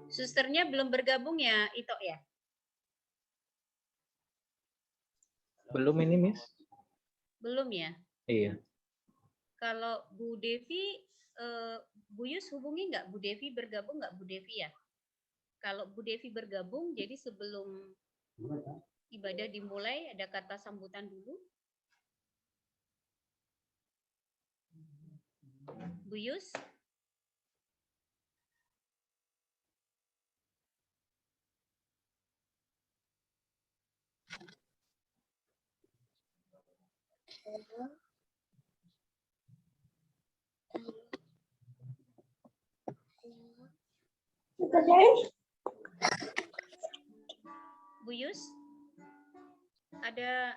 Susternya belum bergabung ya, Ito ya? Belum ini, Miss. Belum ya? Iya. Kalau Bu Devi, Bu Yus hubungi nggak? Bu Devi bergabung nggak Bu Devi ya? Kalau Bu Devi bergabung, jadi sebelum ibadah dimulai ada kata sambutan dulu. Bu Yus? Bu Yus? Ada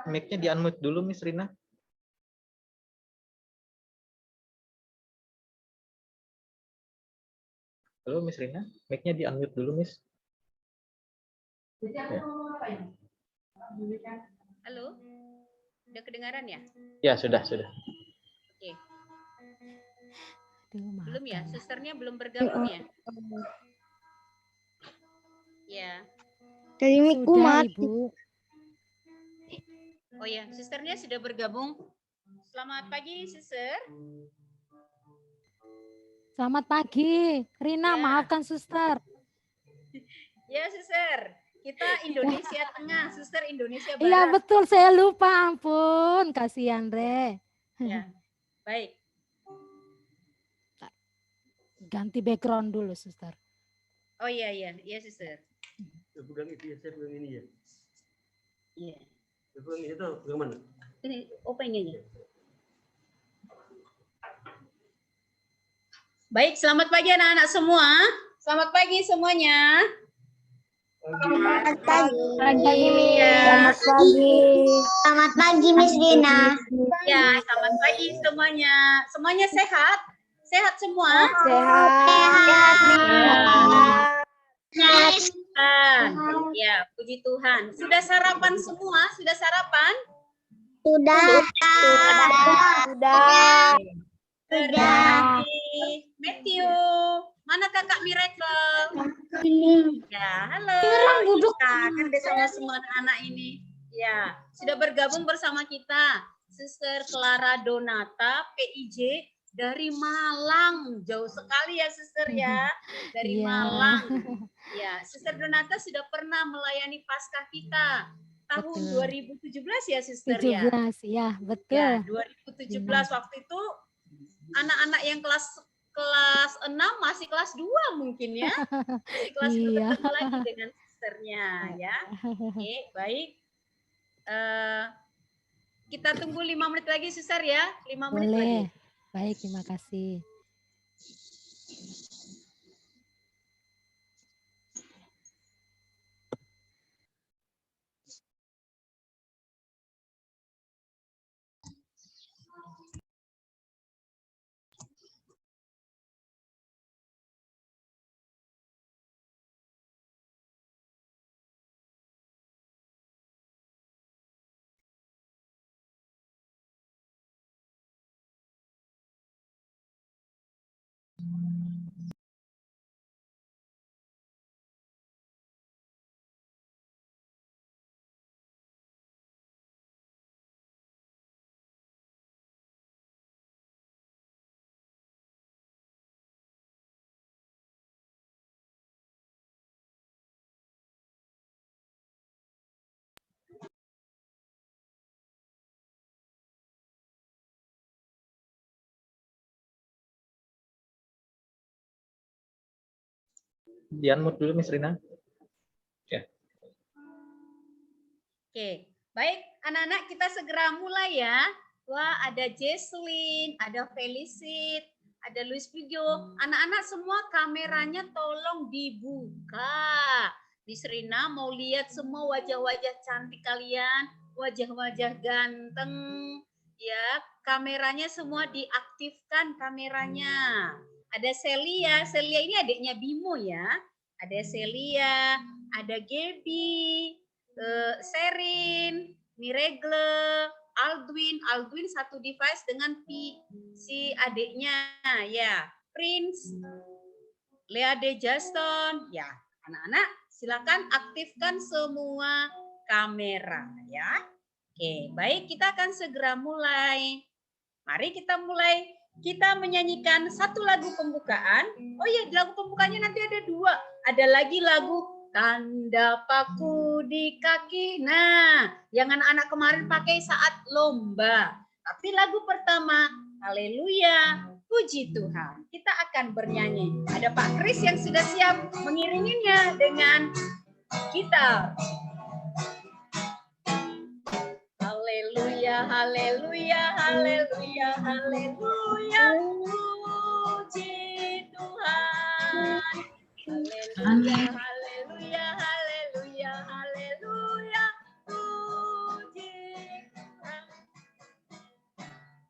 Mic-nya di-unmute dulu, Miss Rina. Halo, Miss Rina. Mic-nya di-unmute dulu, Miss. Ya. halo? Udah kedengaran ya? Ya, sudah. Oke. Belum ya? Susternya belum bergabung ya? Ya. Dari mic-ku mati. Ibu. Oh ya, susternya sudah bergabung. Selamat pagi, suster. Selamat pagi, Rina. Ya. Maafkan suster. Ya, suster. Kita Indonesia Tengah, suster Indonesia Barat. Iya betul, saya lupa. Ampun, kasihan Re. Ya, baik. Ganti background dulu, suster. Oh iya, suster. Pegang itu ya, saya pegang ini ya. Iya. Pegang ini tuh, pegang mana? Ini openingnya. Baik, selamat pagi anak-anak semua. Selamat pagi semuanya. Selamat pagi. Selamat pagi. Selamat pagi, Miss Rina. Ya, selamat pagi semuanya. Semuanya sehat? Sehat semua? Sehat. Ya, puji Tuhan. Sudah sarapan semua? Sudah sarapan? Sudah. Matthew. Mana kakak Miracle? Ya, halo. duduk. Kita kan bersama semua anak-anak ini. Ya, sudah bergabung bersama kita. Suster Clara Donata, PIJ dari Malang. Jauh sekali ya, Suster ya. Dari Malang. Ya, Suster Donata sudah pernah melayani Paskah kita tahun 2017 ya, Suster ya. 17, ya betul. Ya, 2017 waktu itu anak-anak yang kelas 6 masih kelas 2 mungkin ya. Masih kelas 2 ketemu lagi dengan susternya ya. Oke, baik. Kita tunggu 5 menit lagi, suster ya. 5 menit lagi. Boleh. Baik, terima kasih. Di-unmute dulu, Miss Rina. Ya. Oke, baik anak-anak kita segera mulai ya. Wah, ada Jesslyn, ada Felicit, ada Luis Pigio. Anak-anak semua kameranya tolong dibuka. Miss Rina mau lihat semua wajah-wajah cantik kalian, wajah-wajah ganteng, ya. Kameranya semua diaktifkan kameranya. Ada Celia, Celia ini adiknya Bimo ya. Ada Celia, ada Gaby, Sherin, Miregle, Aldwin satu device dengan si adiknya ya. Prince, Lea De Juston, ya. Anak-anak silakan aktifkan semua kamera ya. Oke, baik, kita akan segera mulai. Mari kita mulai. Kita menyanyikan satu lagu pembukaan. Oh iya, lagu pembukanya nanti ada 2. Ada lagi lagu Tanda Paku di Kaki. Nah, yang anak-anak kemarin pakai saat lomba. Tapi lagu pertama, Haleluya, puji Tuhan. Kita akan bernyanyi. Ada Pak Kris yang sudah siap mengiringinya dengan gitar. Haleluya, haleluya, haleluya, haleluya, puji Tuhan. Haleluya, haleluya, haleluya, haleluya, puji Tuhan.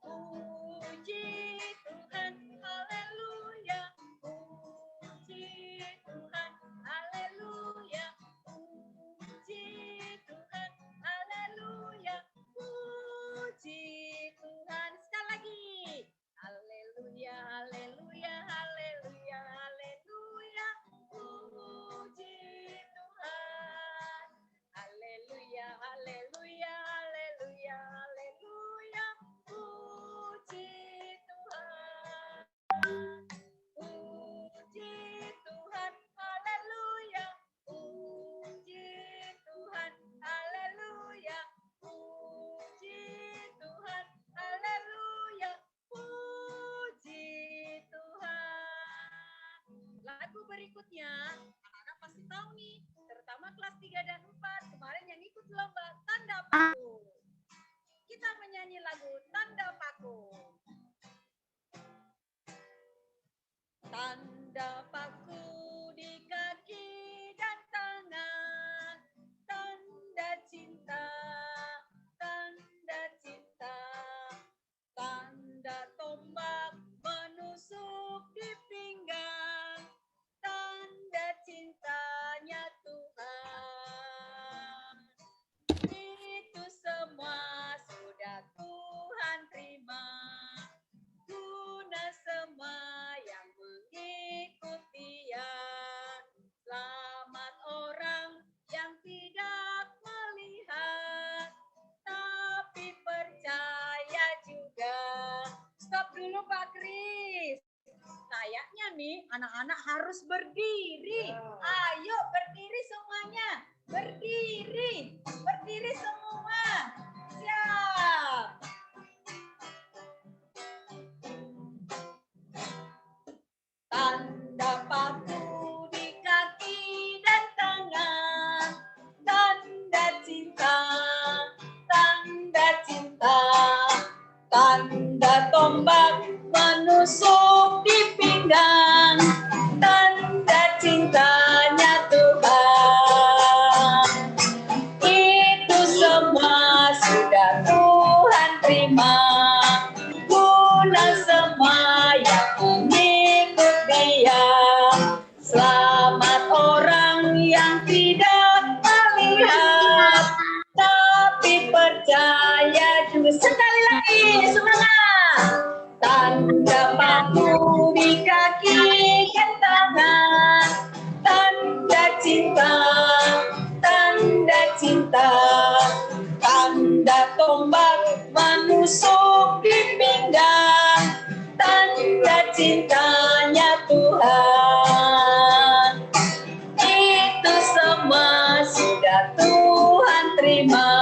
Puji Tuhan, haleluya, puji Tuhan, haleluya, puji Tuhan, haleluya, puji Tuhan. Sekali lagi, haleluya, haleluya, haleluya, haleluya, puji Tuhan, haleluya, haleluya, haleluya, haleluya, puji Tuhan, puji Tuhan, haleluya, puji Tuhan, haleluya, puji Tuhan, haleluya, puji Tuhan. Lagu berikutnya, anak-anak pasti tahu nih, terutama kelas 3 dan 4, kemarin yang ikut lomba Tanda Paku. Kita menyanyi lagu Tanda Paku. Tanda paku di kaki dan tangan, tanda cinta, tanda cinta, tanda tombak menusuk di pinggang, tanda cintanya Tuhan. Itu semua sudah Tuhan terima, guna semua yang mengikuti Dia. Selamat orang yang tidak melihat, tapi percaya juga. Stop dulu Pak Kris. Kayaknya nih anak-anak harus berdiri. Ayo berdiri semuanya. Berdiri. Berdiri semua. Siap. Tanda paku di kaki dan tangan, tanda cinta, tanda cinta, tanda tombak menusuk di pinggang, tanda cintanya Tuhan. Itu semua sudah Tuhan terima, guna semua yang mengikut Dia. Selamat orang yang tidak melihat, tapi percaya juga. Sekali lagi, semangat. Tanda paku di kaki dan tangan, tanda cinta, tanda cinta, tanda tombak menusuk di pinggang, tanda cintanya Tuhan. Itu semua sudah Tuhan terima,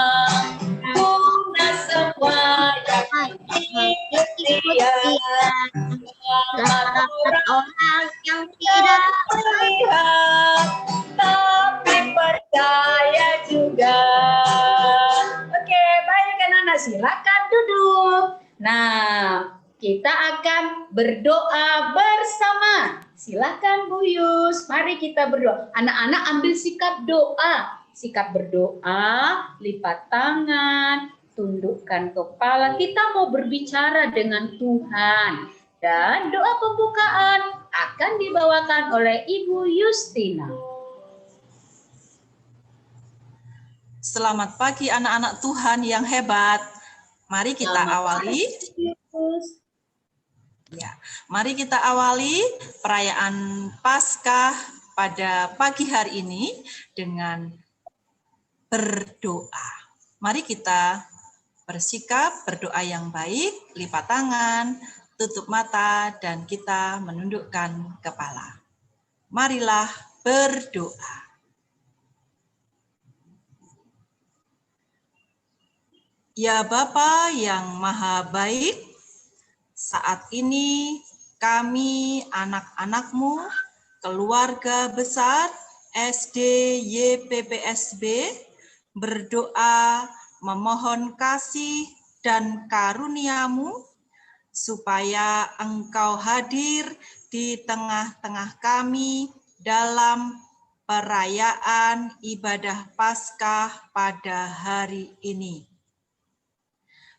guna semua yang mengikuti Dia. Selamat orang yang tidak melihat, tapi percaya juga. Oke, baik anak-anak, silakan duduk. Nah, kita akan berdoa bersama. Silakan Bu Yus, mari kita berdoa. Anak-anak ambil sikap doa. Sikap berdoa, lipat tangan, tundukkan kepala. Kita mau berbicara dengan Tuhan. Dan doa pembukaan akan dibawakan oleh Ibu Yustina. Selamat pagi anak-anak Tuhan yang hebat. Mari kita awali. Ya, mari kita awali perayaan Paskah pada pagi hari ini dengan berdoa. Mari kita bersikap berdoa yang baik, lipat tangan, tutup mata, dan kita menundukkan kepala. Marilah berdoa. Ya Bapa yang Maha Baik, saat ini kami anak-anak-Mu, keluarga besar SD YPPSB, berdoa memohon kasih dan karunia-Mu, supaya Engkau hadir di tengah-tengah kami dalam perayaan ibadah Paskah pada hari ini.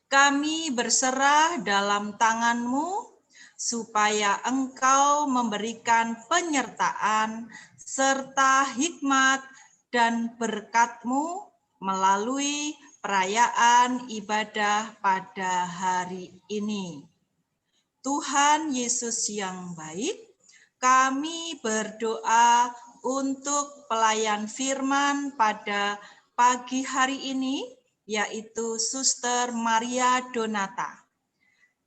Kami berserah dalam tangan-Mu, supaya Engkau memberikan penyertaan serta hikmat dan berkat-Mu melalui perayaan ibadah pada hari ini. Tuhan Yesus yang baik, kami berdoa untuk pelayan firman pada pagi hari ini, yaitu Suster Maria Donata.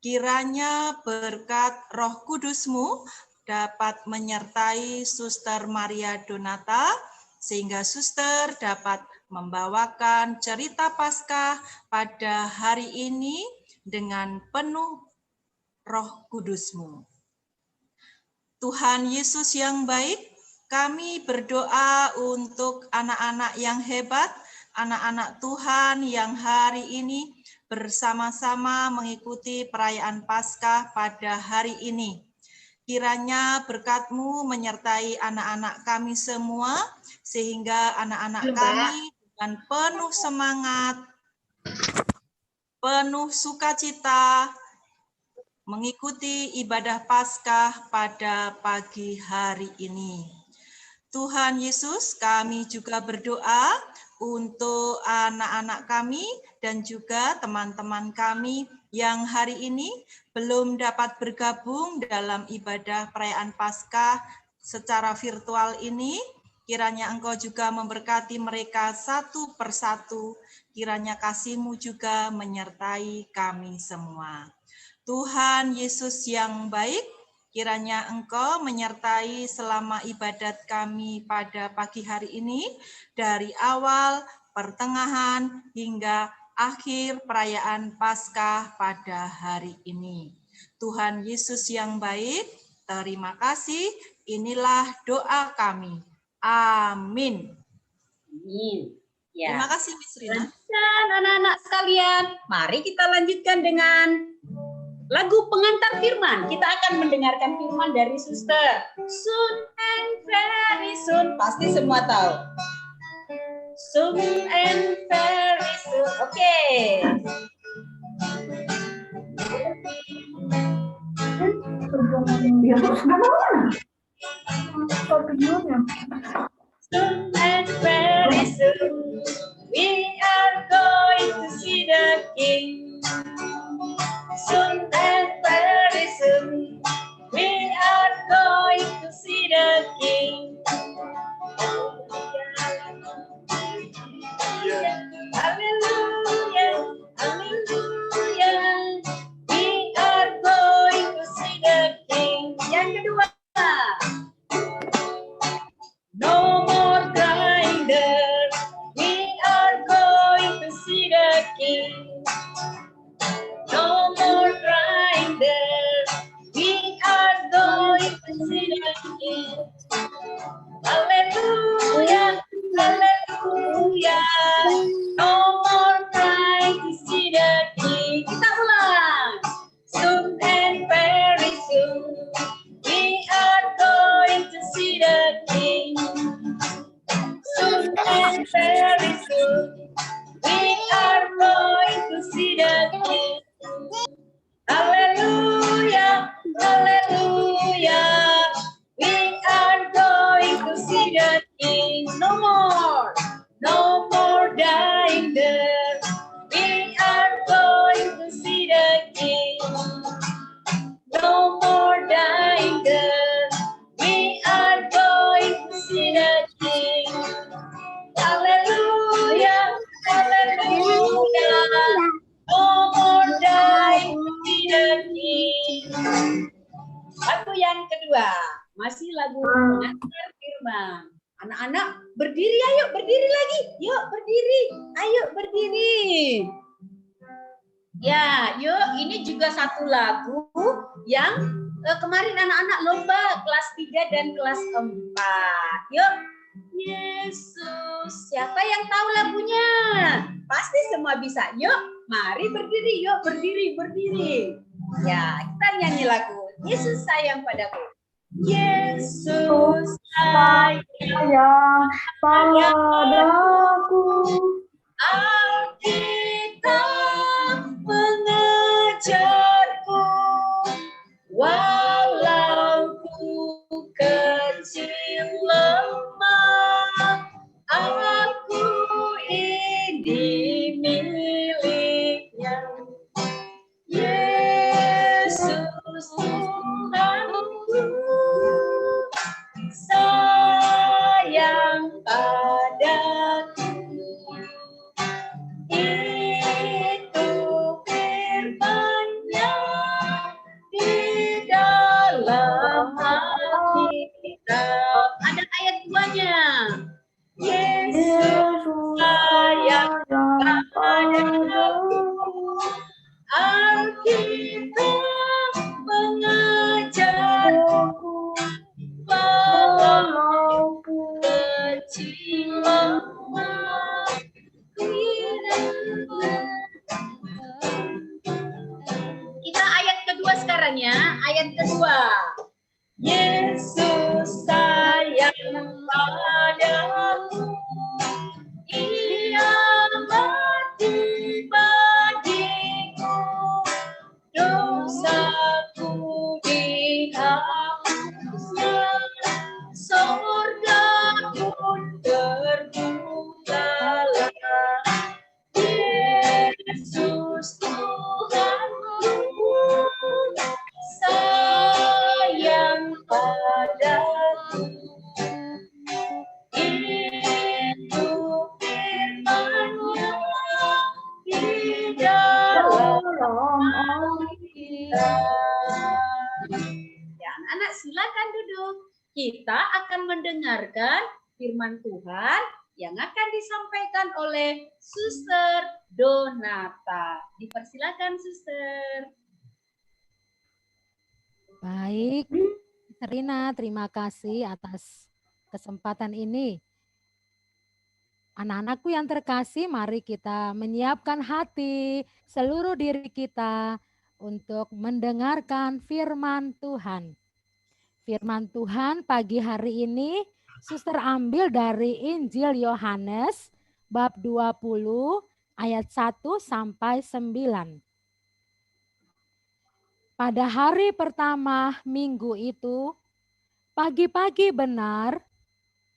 Kiranya berkat Roh Kudus-Mu dapat menyertai Suster Maria Donata, sehingga Suster dapat membawakan cerita Paskah pada hari ini dengan penuh Roh Kudus-Mu. Tuhan Yesus yang baik, kami berdoa untuk anak-anak yang hebat, anak-anak Tuhan yang hari ini bersama-sama mengikuti perayaan Paskah pada hari ini. Kiranya berkat-Mu menyertai anak-anak kami semua, sehingga anak-anak kami dengan penuh semangat, penuh sukacita, mengikuti ibadah Paskah pada pagi hari ini. Tuhan Yesus, kami juga berdoa untuk anak-anak kami dan juga teman-teman kami yang hari ini belum dapat bergabung dalam ibadah perayaan Paskah secara virtual ini. Kiranya Engkau juga memberkati mereka satu persatu. Kiranya kasih-Mu juga menyertai kami semua. Tuhan Yesus yang baik, kiranya Engkau menyertai selama ibadat kami pada pagi hari ini, dari awal, pertengahan, hingga akhir perayaan Paskah pada hari ini. Tuhan Yesus yang baik, terima kasih. Inilah doa kami. Amin. Amin. Ya. Terima kasih, Miss Rina. Dan anak-anak sekalian, mari kita lanjutkan dengan lagu pengantar firman. Kita akan mendengarkan firman dari Suster. Soon and very soon. Pasti semua tahu. Soon and very soon. Oke. Soon and very soon, we are going to see the King. Soon and very soon, we are going to see the King. Hallelujah, hallelujah, we are going to see the King. Yang kedua, no more grinder, we are going to see the King. No more grinder, we are going to see the King. Hallelujah, hallelujah, no more grind to see the King. Kita ulang. Soon and very soon, we are going Masih lagu pengantar firman. Anak-anak berdiri, ayo berdiri lagi. Yuk berdiri, ayo berdiri. Ya, yuk ini juga satu lagu yang kemarin anak-anak lomba kelas 3 dan kelas 4. Yuk. Yesus, siapa yang tahu lagunya? Pasti semua bisa. Yuk, mari berdiri, yuk berdiri, berdiri. Ya, kita nyanyi lagu Yesus sayang padaku. Yesus sayang padaku. Alkitab mengajarku, walau ku kecil lemah, aku ini miliknya. Yesus Tuhanku sayang padaku. Itu firman-Nya di dalam Alkitab. Ada ayat 2-nya. Yesus sayang padaku. Alkitab mengajarku, walau kecil lemah. Kita ayat kedua sekarang ya. Ayat kedua. Yesus sayang padaku. Ia mati bagiku. Dosaku dihapusnya. Sorga pun terbutalah. Yesus Tuhanku sayang padaku. Itu firman-Nya di dalam Alkitab. Ya, anak-anak silakan duduk. Kita akan mendengarkan firman Tuhan yang akan disampaikan oleh Suster Donata. Dipersilakan, Suster. Baik, Rina, terima kasih atas kesempatan ini. Anak-anakku yang terkasih, mari kita menyiapkan hati, seluruh diri kita untuk mendengarkan firman Tuhan. Firman Tuhan pagi hari ini Suster ambil dari Injil Yohanes bab 20 ayat 1 sampai 9. Pada hari pertama minggu itu, pagi-pagi benar,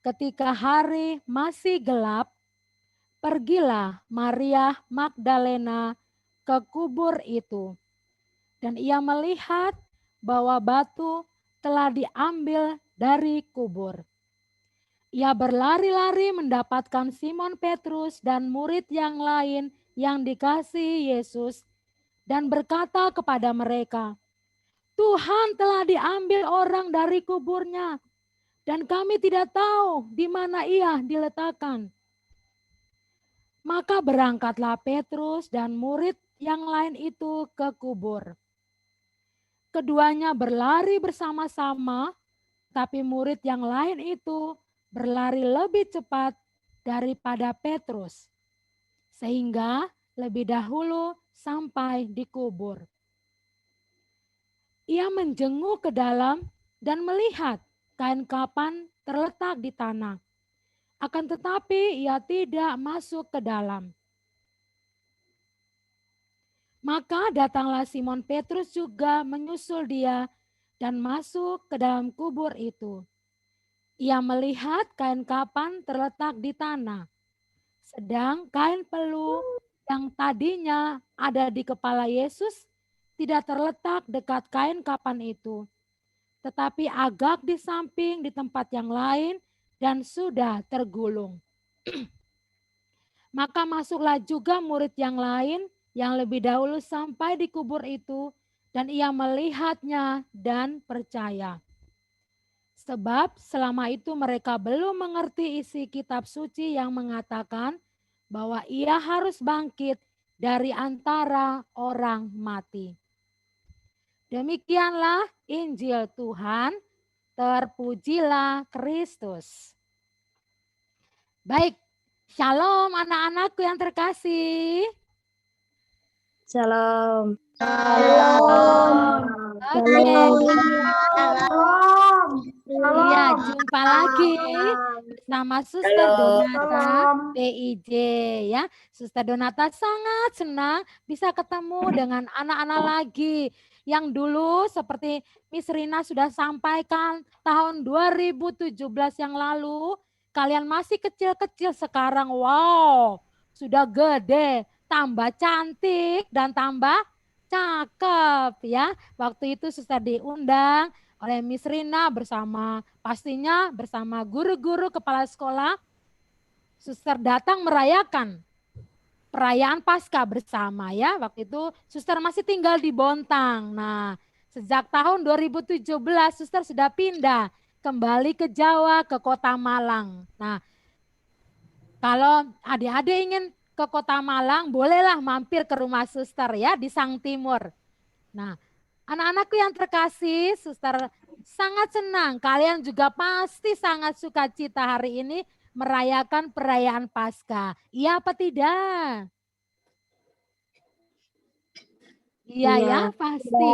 ketika hari masih gelap, pergilah Maria Magdalena ke kubur itu. Dan ia melihat bahwa batu telah diambil dari kubur. Ia berlari-lari mendapatkan Simon Petrus dan murid yang lain yang dikasihi Yesus dan berkata kepada mereka, Tuhan telah diambil orang dari kuburnya dan kami tidak tahu di mana ia diletakkan. Maka berangkatlah Petrus dan murid yang lain itu ke kubur. Keduanya berlari bersama-sama, tapi murid yang lain itu berlari lebih cepat daripada Petrus, sehingga lebih dahulu sampai di kubur. Ia menjenguk ke dalam dan melihat kain kapan terletak di tanah. Akan tetapi ia tidak masuk ke dalam. Maka datanglah Simon Petrus juga menyusul dia dan masuk ke dalam kubur itu. Ia melihat kain kapan terletak di tanah, sedang kain pelu yang tadinya ada di kepala Yesus tidak terletak dekat kain kapan itu, tetapi agak di samping di tempat yang lain dan sudah tergulung. Maka masuklah juga murid yang lain yang lebih dahulu sampai di kubur itu, dan ia melihatnya dan percaya. Sebab selama itu mereka belum mengerti isi kitab suci yang mengatakan bahwa ia harus bangkit dari antara orang mati. Demikianlah Injil Tuhan, terpujilah Kristus. Baik, shalom anak-anakku yang terkasih. Shalom. Oke, iya jumpa lagi bersama Suster Donata PIJ ya. Suster Donata sangat senang bisa ketemu dengan anak-anak lagi yang dulu seperti Miss Rina sudah sampaikan tahun 2017 yang lalu kalian masih kecil-kecil, sekarang wow sudah gede, tambah cantik dan tambah cakep ya. Waktu itu Suster diundang oleh Miss Rina pastinya bersama guru-guru kepala sekolah. Suster datang merayakan perayaan Paskah bersama ya. Waktu itu Suster masih tinggal di Bontang. Nah, sejak tahun 2017 Suster sudah pindah kembali ke Jawa, ke Kota Malang. Nah, kalau adik-adik ingin ke Kota Malang, bolehlah mampir ke rumah Suster ya di Sang Timur. Nah, anak-anakku yang terkasih, Suster sangat senang. Kalian juga pasti sangat sukacita hari ini merayakan perayaan Paskah. Iya apa tidak? Iya ya, pasti.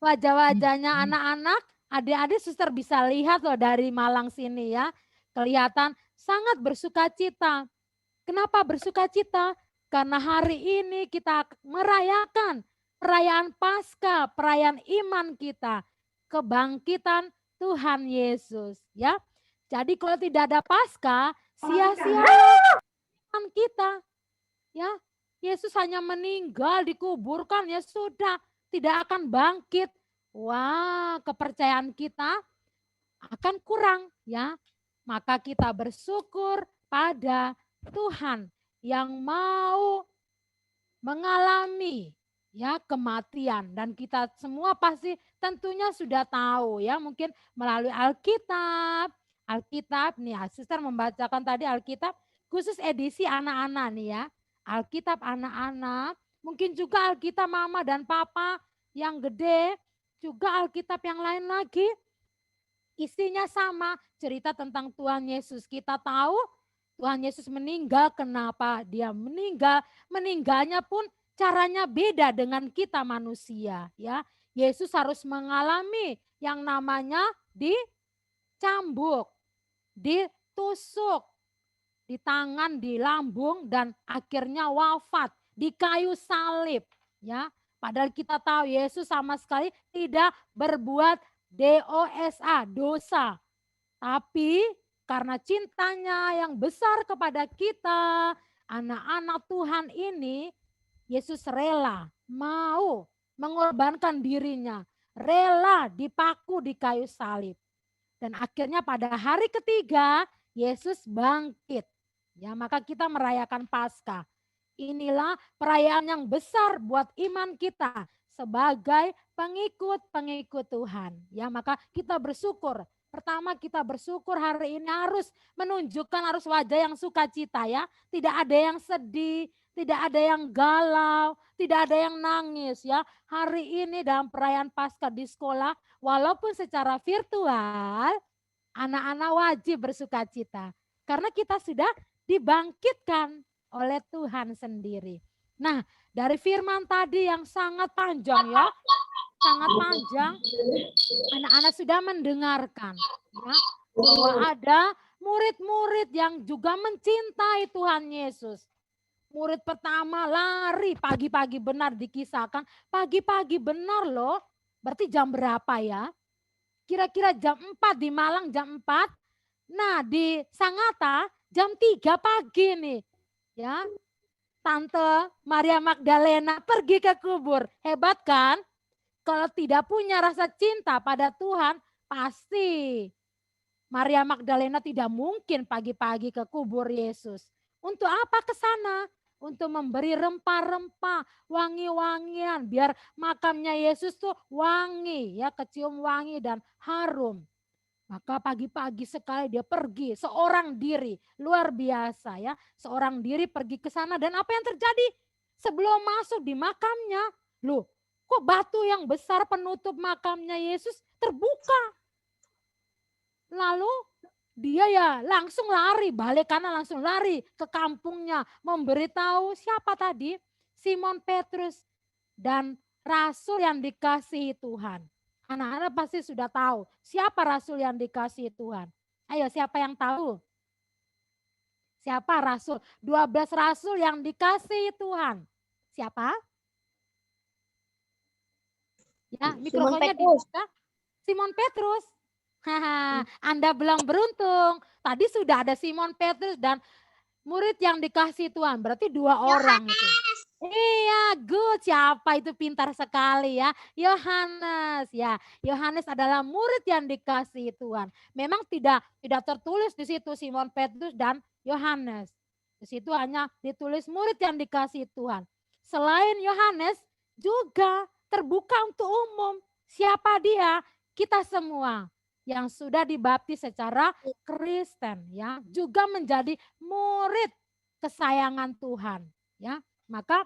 Wajah-wajahnya anak-anak, adik-adik Suster bisa lihat loh dari Malang sini ya. Kelihatan sangat bersukacita. Kenapa bersukacita? Karena hari ini kita merayakan perayaan Paskah, perayaan iman kita, kebangkitan Tuhan Yesus ya. Jadi kalau tidak ada Paskah, sia-sia iman kita ya. Yesus hanya meninggal, dikuburkan, ya sudah, tidak akan bangkit. Wah, kepercayaan kita akan kurang ya. Maka kita bersyukur pada Tuhan yang mau mengalami ya kematian, dan kita semua pasti tentunya sudah tahu ya, mungkin melalui Alkitab nih, Suster membacakan tadi Alkitab khusus edisi anak-anak nih ya. Alkitab anak-anak, mungkin juga Alkitab mama dan papa yang gede, juga Alkitab yang lain lagi. Isinya sama, cerita tentang Tuhan Yesus. Kita tahu Tuhan Yesus meninggal, kenapa dia meninggal? Meninggalnya pun caranya beda dengan kita manusia, ya. Yesus harus mengalami yang namanya dicambuk, ditusuk di tangan, di lambung, dan akhirnya wafat di kayu salib, ya. Padahal kita tahu Yesus sama sekali tidak berbuat dosa, tapi karena cintanya yang besar kepada kita, anak-anak Tuhan ini, Yesus rela mau mengorbankan dirinya, rela dipaku di kayu salib. Dan akhirnya pada hari ketiga, Yesus bangkit. Ya, maka kita merayakan Paskah. Inilah perayaan yang besar buat iman kita sebagai pengikut-pengikut Tuhan. Ya, maka kita bersyukur. Pertama, kita bersyukur hari ini harus menunjukkan wajah yang sukacita ya. Tidak ada yang sedih, tidak ada yang galau, tidak ada yang nangis ya. Hari ini dalam perayaan Paskah di sekolah, walaupun secara virtual, anak-anak wajib bersukacita. Karena kita sudah dibangkitkan oleh Tuhan sendiri. Nah, dari firman tadi yang sangat panjang ya, sangat panjang, anak-anak sudah mendengarkan ya, bahwa ada murid-murid yang juga mencintai Tuhan Yesus. Murid pertama lari pagi-pagi, benar dikisahkan, pagi-pagi benar loh, berarti jam berapa ya? Kira-kira jam 4 di Malang, jam 4. Nah, di Sangatta jam 3 pagi nih. Ya. Tante Maria Magdalena pergi ke kubur. Hebat kan? Kalau tidak punya rasa cinta pada Tuhan, pasti Maria Magdalena tidak mungkin pagi-pagi ke kubur Yesus. Untuk apa ke sana? untuk memberi rempah-rempah, wangi-wangian biar makamnya Yesus tuh wangi ya, kecium wangi dan harum. Maka pagi-pagi sekali dia pergi seorang diri, luar biasa ya. Seorang diri pergi ke sana dan apa yang terjadi? Sebelum masuk di makamnya, loh kok batu yang besar penutup makamnya Yesus terbuka. Lalu dia ya langsung lari, balik kanan langsung lari ke kampungnya. Memberitahu siapa tadi? Simon Petrus dan rasul yang dikasihi Tuhan. Anak-anak pasti sudah tahu siapa rasul yang dikasihi Tuhan. Ayo siapa yang tahu? Siapa rasul? 12 rasul yang dikasihi Tuhan. Siapa? Ya, mikrofonnya dibuka. Simon Petrus. Haha, Anda belum beruntung. Tadi sudah ada Simon Petrus dan murid yang dikasihi Tuhan. Berarti 2 orang itu. Iya, good. Siapa itu pintar sekali ya. Yohanes ya. Yohanes adalah murid yang dikasihi Tuhan. Memang tidak tertulis di situ Simon Petrus dan Yohanes. Di situ hanya ditulis murid yang dikasihi Tuhan. Selain Yohanes juga terbuka untuk umum. Siapa dia? Kita semua yang sudah dibaptis secara Kristen ya, juga menjadi murid kesayangan Tuhan ya. Maka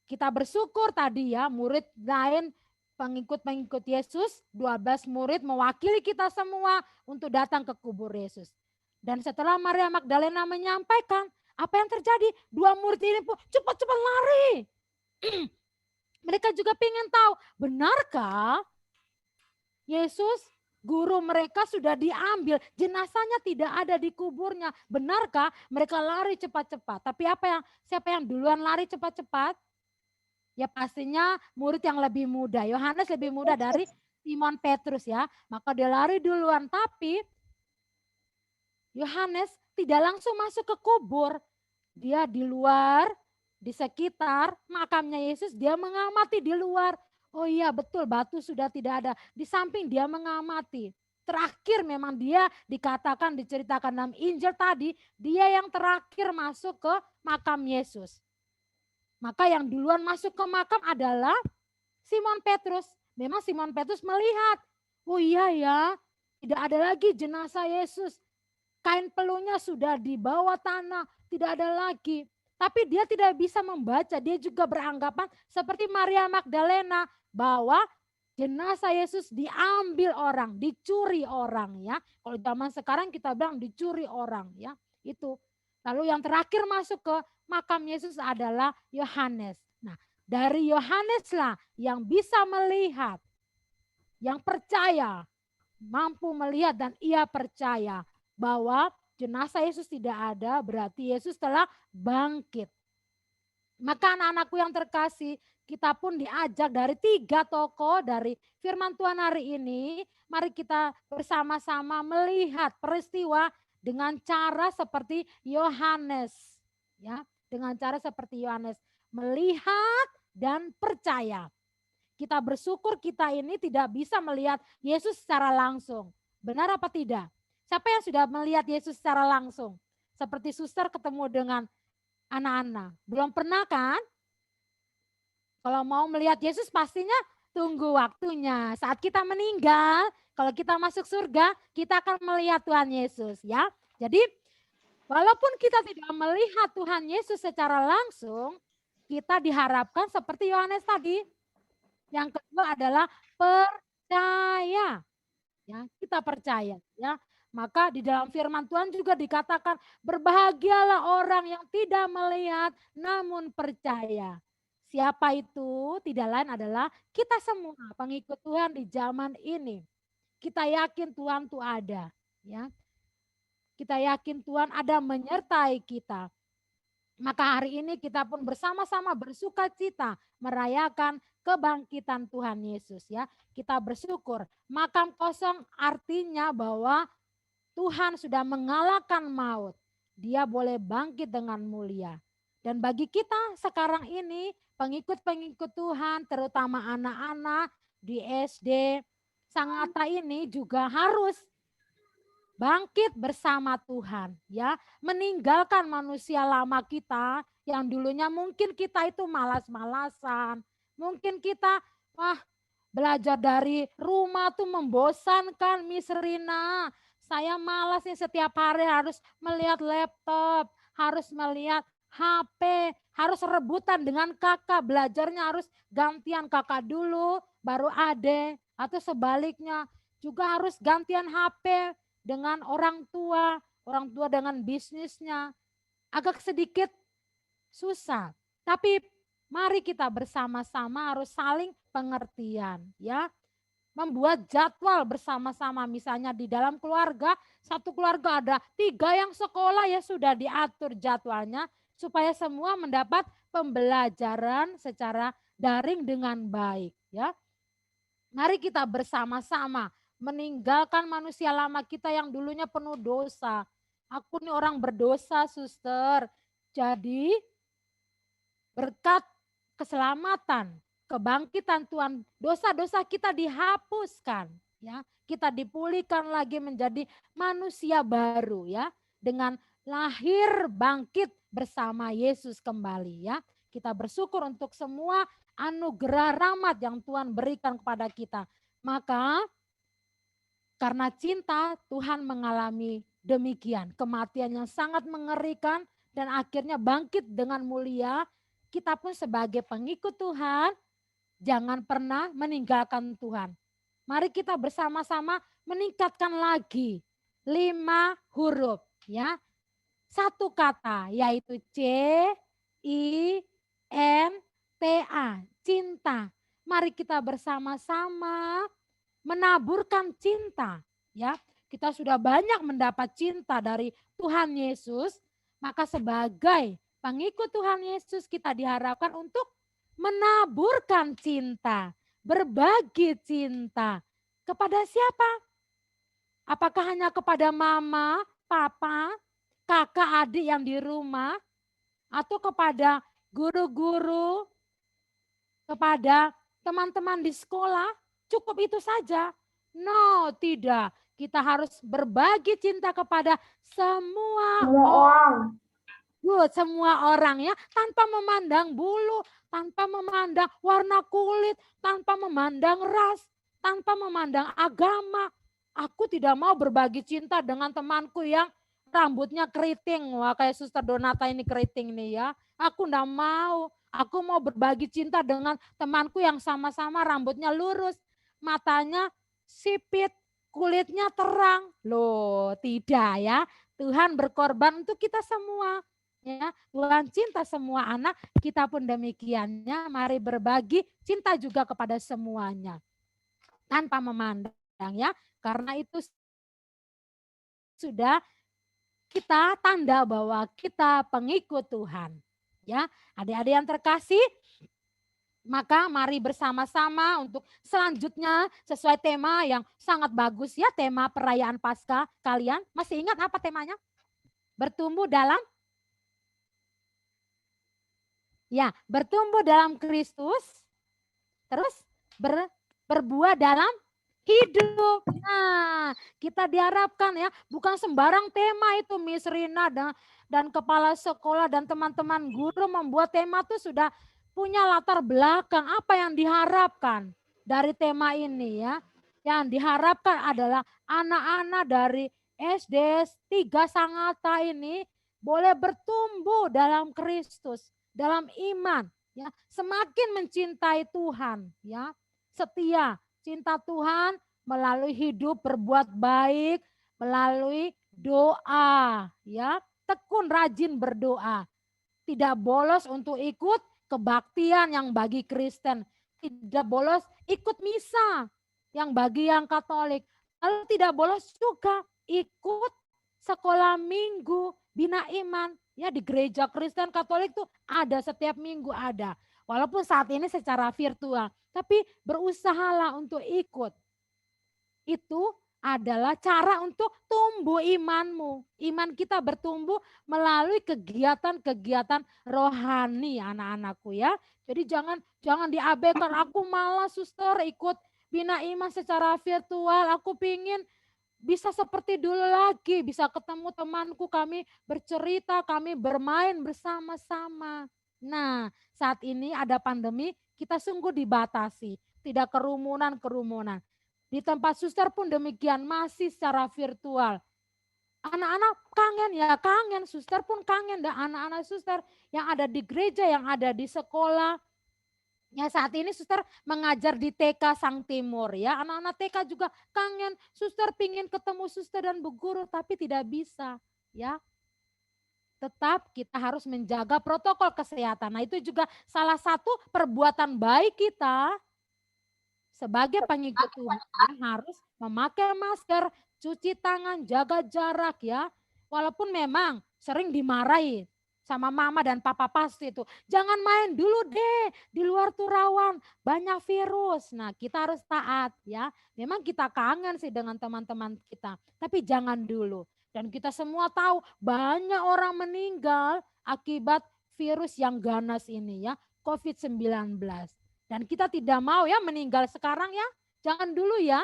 kita bersyukur tadi ya, murid lain pengikut-pengikut Yesus, 12 murid mewakili kita semua untuk datang ke kubur Yesus. Dan setelah Maria Magdalena menyampaikan, apa yang terjadi? 2 murid ini pun cepat-cepat lari. Mereka juga ingin tahu, benarkah Yesus guru mereka sudah diambil, jenazahnya tidak ada di kuburnya. Benarkah? Mereka lari cepat-cepat. Tapi siapa yang duluan lari cepat-cepat? Ya pastinya murid yang lebih muda. Yohanes lebih muda dari Simon Petrus ya. Maka dia lari duluan. Tapi Yohanes tidak langsung masuk ke kubur. Dia di luar, di sekitar makamnya Yesus, dia mengamati di luar. Oh iya betul, batu sudah tidak ada. Di samping dia mengamati. Terakhir memang dia diceritakan dalam Injil tadi, dia yang terakhir masuk ke makam Yesus. Maka yang duluan masuk ke makam adalah Simon Petrus. Memang Simon Petrus melihat, oh iya ya, tidak ada lagi jenazah Yesus. Kain pelunya sudah di bawah tanah, tidak ada lagi. Tapi dia tidak bisa membaca, dia juga beranggapan seperti Maria Magdalena bahwa jenazah Yesus diambil orang, dicuri orang ya. Kalau zaman sekarang kita bilang dicuri orang ya, itu. Lalu yang terakhir masuk ke makam Yesus adalah Yohanes. Nah, dari Yohaneslah yang bisa melihat, yang percaya, mampu melihat dan ia percaya bahwa jenazah Yesus tidak ada, berarti Yesus telah bangkit. Maka anak-anakku yang terkasih, kita pun diajak dari 3 tokoh dari firman Tuhan hari ini. Mari kita bersama-sama melihat peristiwa dengan cara seperti Yohanes. Ya, dengan cara seperti Yohanes. Melihat dan percaya. Kita bersyukur kita ini tidak bisa melihat Yesus secara langsung. Benar apa tidak? Siapa yang sudah melihat Yesus secara langsung? Seperti suster ketemu dengan anak-anak. Belum pernah kan? Kalau mau melihat Yesus pastinya tunggu waktunya. Saat kita meninggal, kalau kita masuk surga, kita akan melihat Tuhan Yesus ya. Jadi walaupun kita tidak melihat Tuhan Yesus secara langsung, kita diharapkan seperti Yohanes tadi. Yang kedua adalah percaya. Ya, kita percaya ya. Maka di dalam firman Tuhan juga dikatakan berbahagialah orang yang tidak melihat namun percaya. Siapa itu? Tidak lain adalah kita semua pengikut Tuhan di zaman ini. Kita yakin Tuhan itu ada, ya. Kita yakin Tuhan ada menyertai kita. Maka hari ini kita pun bersama-sama bersukacita merayakan kebangkitan Tuhan Yesus ya. Kita bersyukur. Makam kosong artinya bahwa Tuhan sudah mengalahkan maut. Dia boleh bangkit dengan mulia. Dan bagi kita sekarang ini pengikut-pengikut Tuhan terutama anak-anak di SD Sangatta ini juga harus bangkit bersama Tuhan ya, meninggalkan manusia lama kita Yang dulunya mungkin kita itu malas-malasan. Mungkin kita belajar dari rumah tuh membosankan, Miss Rina. Saya malas nih setiap hari harus melihat laptop, harus melihat HP, harus rebutan dengan kakak. Belajarnya harus gantian kakak dulu, baru adek. Atau sebaliknya, juga harus gantian HP dengan orang tua dengan bisnisnya. Agak sedikit susah. Tapi mari kita bersama-sama harus saling pengertian, ya. Membuat jadwal bersama-sama, misalnya di dalam keluarga, satu keluarga ada 3 yang sekolah, ya sudah diatur jadwalnya supaya semua mendapat pembelajaran secara daring dengan baik, ya. Mari kita bersama-sama meninggalkan manusia lama kita yang dulunya penuh dosa. Aku nih orang berdosa, suster. Jadi berkat keselamatan, kebangkitan Tuhan, dosa-dosa kita dihapuskan, ya. Kita dipulihkan lagi menjadi manusia baru, ya, dengan lahir bangkit bersama Yesus kembali, ya. Kita bersyukur untuk semua anugerah rahmat yang Tuhan berikan kepada kita. Maka karena cinta Tuhan mengalami demikian, kematian yang sangat mengerikan dan akhirnya bangkit dengan mulia. Kita pun sebagai pengikut Tuhan, jangan pernah meninggalkan Tuhan. Mari kita bersama-sama meningkatkan lagi 5 huruf, ya. 1 kata, yaitu C-I-N-T-A, cinta. Mari kita bersama-sama menaburkan cinta, ya. Kita sudah banyak mendapat cinta dari Tuhan Yesus, maka sebagai pengikut Tuhan Yesus kita diharapkan untuk menaburkan cinta, berbagi cinta. Kepada siapa? Apakah hanya kepada mama, papa, kakak, adik yang di rumah? Atau kepada guru-guru, kepada teman-teman di sekolah? Cukup itu saja? No, tidak. Kita harus berbagi cinta kepada semua orang. Semua orang, ya, tanpa memandang bulu, tanpa memandang warna kulit, tanpa memandang ras, tanpa memandang agama. Aku tidak mau berbagi cinta dengan temanku yang rambutnya keriting. Wah, kayak Suster Donata ini keriting nih, ya. Aku enggak mau. Aku mau berbagi cinta dengan temanku yang sama-sama rambutnya lurus, matanya sipit, kulitnya terang. Loh, tidak, ya. Tuhan berkorban untuk kita semua. Ya, Tuhan cinta semua anak, kita pun demikiannya. Mari berbagi cinta juga kepada semuanya tanpa memandang, ya, karena itu sudah kita tanda bahwa kita pengikut Tuhan, ya. Adik-adik yang terkasih, maka mari bersama-sama untuk selanjutnya sesuai tema yang sangat bagus, ya, tema perayaan Paskah. Kalian masih ingat apa temanya? Bertumbuh dalam bertumbuh dalam Kristus, terus berbuah dalam hidup. Nah, kita diharapkan, ya, bukan sembarang tema itu, Miss Rina dan kepala sekolah dan teman-teman guru membuat tema itu sudah punya latar belakang apa yang diharapkan dari tema ini, ya. Yang diharapkan adalah anak-anak dari SD 3 Sangatta ini boleh bertumbuh dalam Kristus, dalam iman, ya, semakin mencintai Tuhan, ya, setia, cinta Tuhan melalui hidup berbuat baik, melalui doa, ya, tekun rajin berdoa, tidak bolos untuk ikut kebaktian yang bagi Kristen, tidak bolos ikut misa yang bagi yang Katolik, lalu tidak bolos juga ikut sekolah minggu, bina iman. Ya, di gereja Kristen Katolik tuh ada setiap minggu ada. Walaupun saat ini secara virtual, tapi berusahalah untuk ikut. Itu adalah cara untuk tumbuh imanmu. Iman kita bertumbuh melalui kegiatan-kegiatan rohani, anak-anakku, ya. Jadi jangan diabaikan. Aku malas, suster, ikut bina iman secara virtual. Aku pingin bisa seperti dulu lagi, bisa ketemu temanku, kami bercerita, kami bermain bersama-sama. Nah, saat ini ada pandemi, kita sungguh dibatasi, tidak kerumunan-kerumunan. Di tempat suster pun demikian, masih secara virtual. Anak-anak kangen ya, kangen, suster pun kangen, dan anak-anak suster yang ada di gereja, yang ada di sekolah. Ya saat ini suster mengajar di TK Sang Timur ya, anak-anak TK juga kangen, suster pingin ketemu suster dan bu guru tapi tidak bisa ya. Tetap kita harus menjaga protokol kesehatan. Nah itu juga salah satu perbuatan baik kita sebagai pengikut Tuhan ya, harus memakai masker, cuci tangan, jaga jarak ya. Walaupun memang sering dimarahi sama mama dan papa pasti itu. Jangan main dulu deh, di luar tuh rawan, banyak virus. Nah kita harus taat ya. Memang kita kangen sih dengan teman-teman kita, tapi jangan dulu. Dan kita semua tahu banyak orang meninggal akibat virus yang ganas ini ya, COVID-19. Dan kita tidak mau ya meninggal sekarang ya, jangan dulu ya.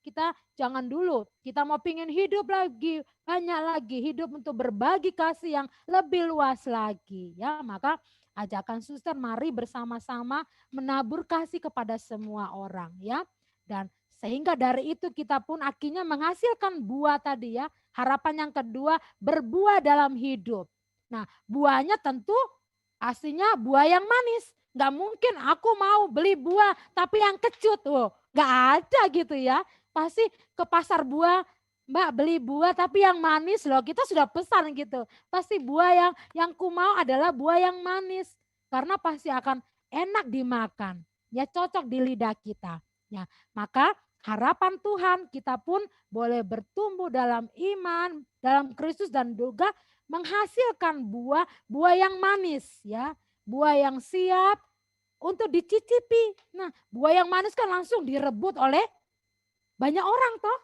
Kita jangan dulu, kita mau pingin hidup lagi, banyak lagi, hidup untuk berbagi kasih yang lebih luas lagi. Ya, maka ajakan suster mari bersama-sama menabur kasih kepada semua orang ya. Dan sehingga dari itu kita pun akhirnya menghasilkan buah tadi ya. Harapan yang kedua, berbuah dalam hidup. Nah, buahnya tentu aslinya buah yang manis. Nggak mungkin aku mau beli buah tapi yang kecut. Oh, nggak ada gitu ya. Pasti ke pasar buah, Mbak beli buah tapi yang manis loh. Kita sudah pesan gitu. Pasti buah yang ku mau adalah buah yang manis. Karena pasti akan enak dimakan. Ya cocok di lidah kita. Ya, maka harapan Tuhan kita pun boleh bertumbuh dalam iman, dalam Kristus dan juga menghasilkan buah yang manis ya. Buah yang siap untuk dicicipi. Nah, buah yang manis kan langsung direbut oleh banyak orang toh.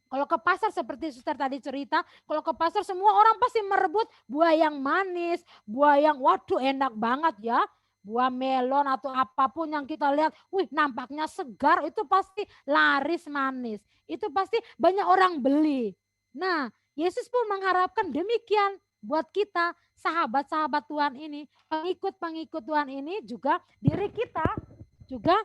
Kalau ke pasar seperti suster tadi cerita, kalau ke pasar semua orang pasti merebut buah yang manis, buah yang waduh enak banget ya. Buah melon atau apapun yang kita lihat, wih nampaknya segar, itu pasti laris manis. Itu pasti banyak orang beli. Nah, Yesus pun mengharapkan demikian buat kita, sahabat-sahabat Tuhan ini, pengikut-pengikut Tuhan ini juga diri kita juga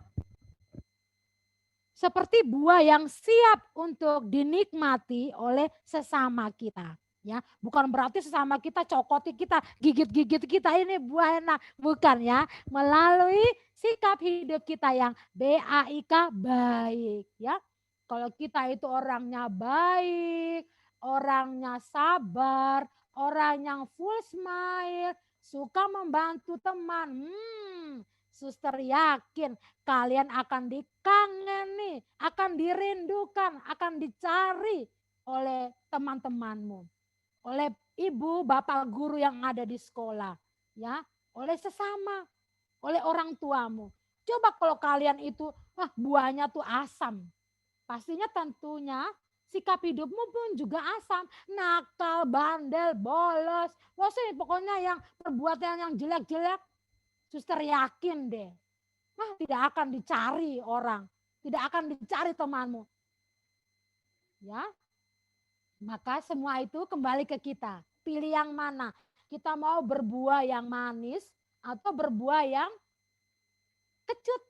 seperti buah yang siap untuk dinikmati oleh sesama kita. Ya, bukan berarti sesama kita cokoti kita, gigit-gigit kita ini buah enak, bukan ya. Melalui sikap hidup kita yang BAIK baik ya. Kalau kita itu orangnya baik, orangnya sabar, orang yang full smile, suka membantu teman. Suster yakin kalian akan dikangeni, akan dirindukan, akan dicari oleh teman-temanmu, oleh ibu, bapak guru yang ada di sekolah, ya, oleh sesama, oleh orang tuamu. Coba kalau kalian itu, buahnya tuh asam, pastinya tentunya sikap hidupmu pun juga asam, nakal, bandel, bolos, pokoknya yang perbuatan yang jelek-jelek. Suster yakin deh, tidak akan dicari orang, tidak akan dicari temanmu. Ya, maka semua itu kembali ke kita. Pilih yang mana? Kita mau berbuah yang manis atau berbuah yang kecut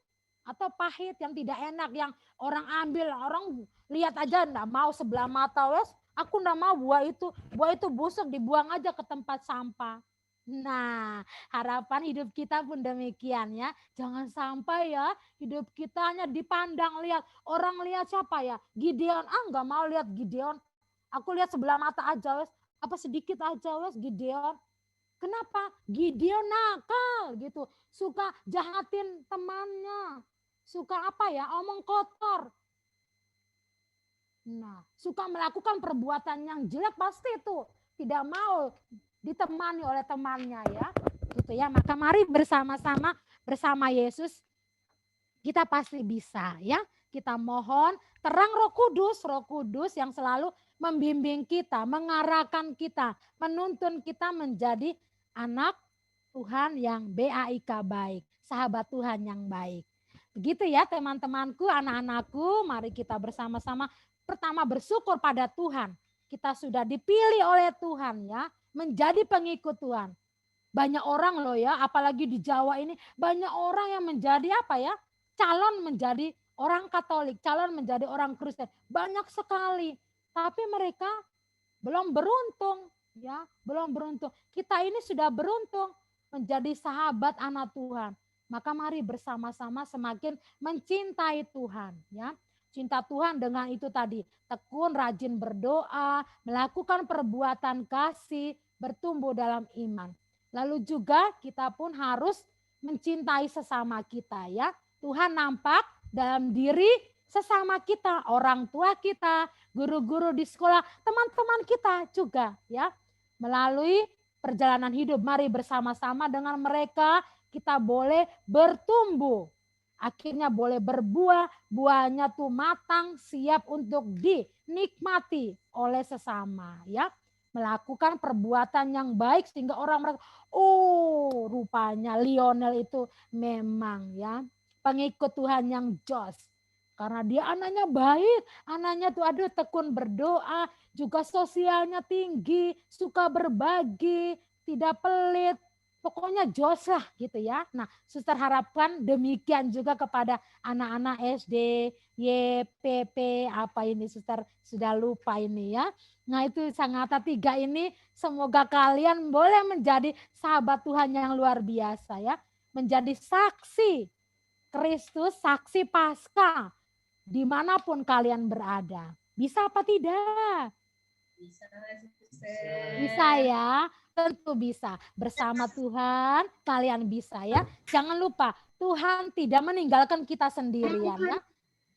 atau pahit yang tidak enak, yang orang ambil, orang lihat aja enggak mau sebelah mata, wes. Aku enggak mau buah itu busuk, dibuang aja ke tempat sampah. Nah, harapan hidup kita pun demikian ya. Jangan sampai ya hidup kita hanya dipandang lihat. Orang lihat siapa ya? Gideon. Enggak mau lihat Gideon. Aku lihat sebelah mata aja wes. Apa sedikit aja wes Gideon. Kenapa? Gideon nakal gitu. Suka jahatin temannya. Suka apa ya? Omong kotor. Nah, suka melakukan perbuatan yang jelek pasti itu. Tidak mau ditemani oleh temannya ya, gitu ya. Maka mari bersama-sama bersama Yesus kita pasti bisa ya. Kita mohon terang Roh Kudus yang selalu membimbing kita, mengarahkan kita, menuntun kita menjadi anak Tuhan yang BAIK baik, sahabat Tuhan yang baik. Begitu ya teman-temanku, anak-anakku, mari kita bersama-sama pertama bersyukur pada Tuhan. Kita sudah dipilih oleh Tuhan ya, menjadi pengikut Tuhan. Banyak orang loh ya, apalagi di Jawa ini, banyak orang yang menjadi apa ya, calon menjadi orang Katolik, calon menjadi orang Kristen. Banyak sekali, tapi mereka belum beruntung ya, belum beruntung. Kita ini sudah beruntung menjadi sahabat anak Tuhan. Maka mari bersama-sama semakin mencintai Tuhan ya. Cinta Tuhan dengan itu tadi, tekun, rajin berdoa, melakukan perbuatan kasih, bertumbuh dalam iman. Lalu juga kita pun harus mencintai sesama kita ya. Tuhan nampak dalam diri sesama kita, orang tua kita, guru-guru di sekolah, teman-teman kita juga ya. Melalui perjalanan hidup, mari bersama-sama dengan mereka kita boleh bertumbuh. Akhirnya boleh berbuah, buahnya tuh matang, siap untuk dinikmati oleh sesama ya. Melakukan perbuatan yang baik sehingga orang mereka, oh rupanya Lionel itu memang ya pengikut Tuhan yang jos. Karena dia anaknya baik, anaknya tuh aduh tekun berdoa, juga sosialnya tinggi, suka berbagi, tidak pelit. Pokoknya jos lah gitu ya. Nah, suster harapkan demikian juga kepada anak-anak SD, YPP, apa ini suster sudah lupa ini ya. Nah itu Sangatta 3 ini semoga kalian boleh menjadi sahabat Tuhan yang luar biasa ya. Menjadi saksi Kristus, saksi Paskah dimanapun kalian berada. Bisa apa tidak? Bisa, suster. Bisa ya, tentu bisa. Bersama Tuhan kalian bisa ya. Jangan lupa Tuhan tidak meninggalkan kita sendirian ya.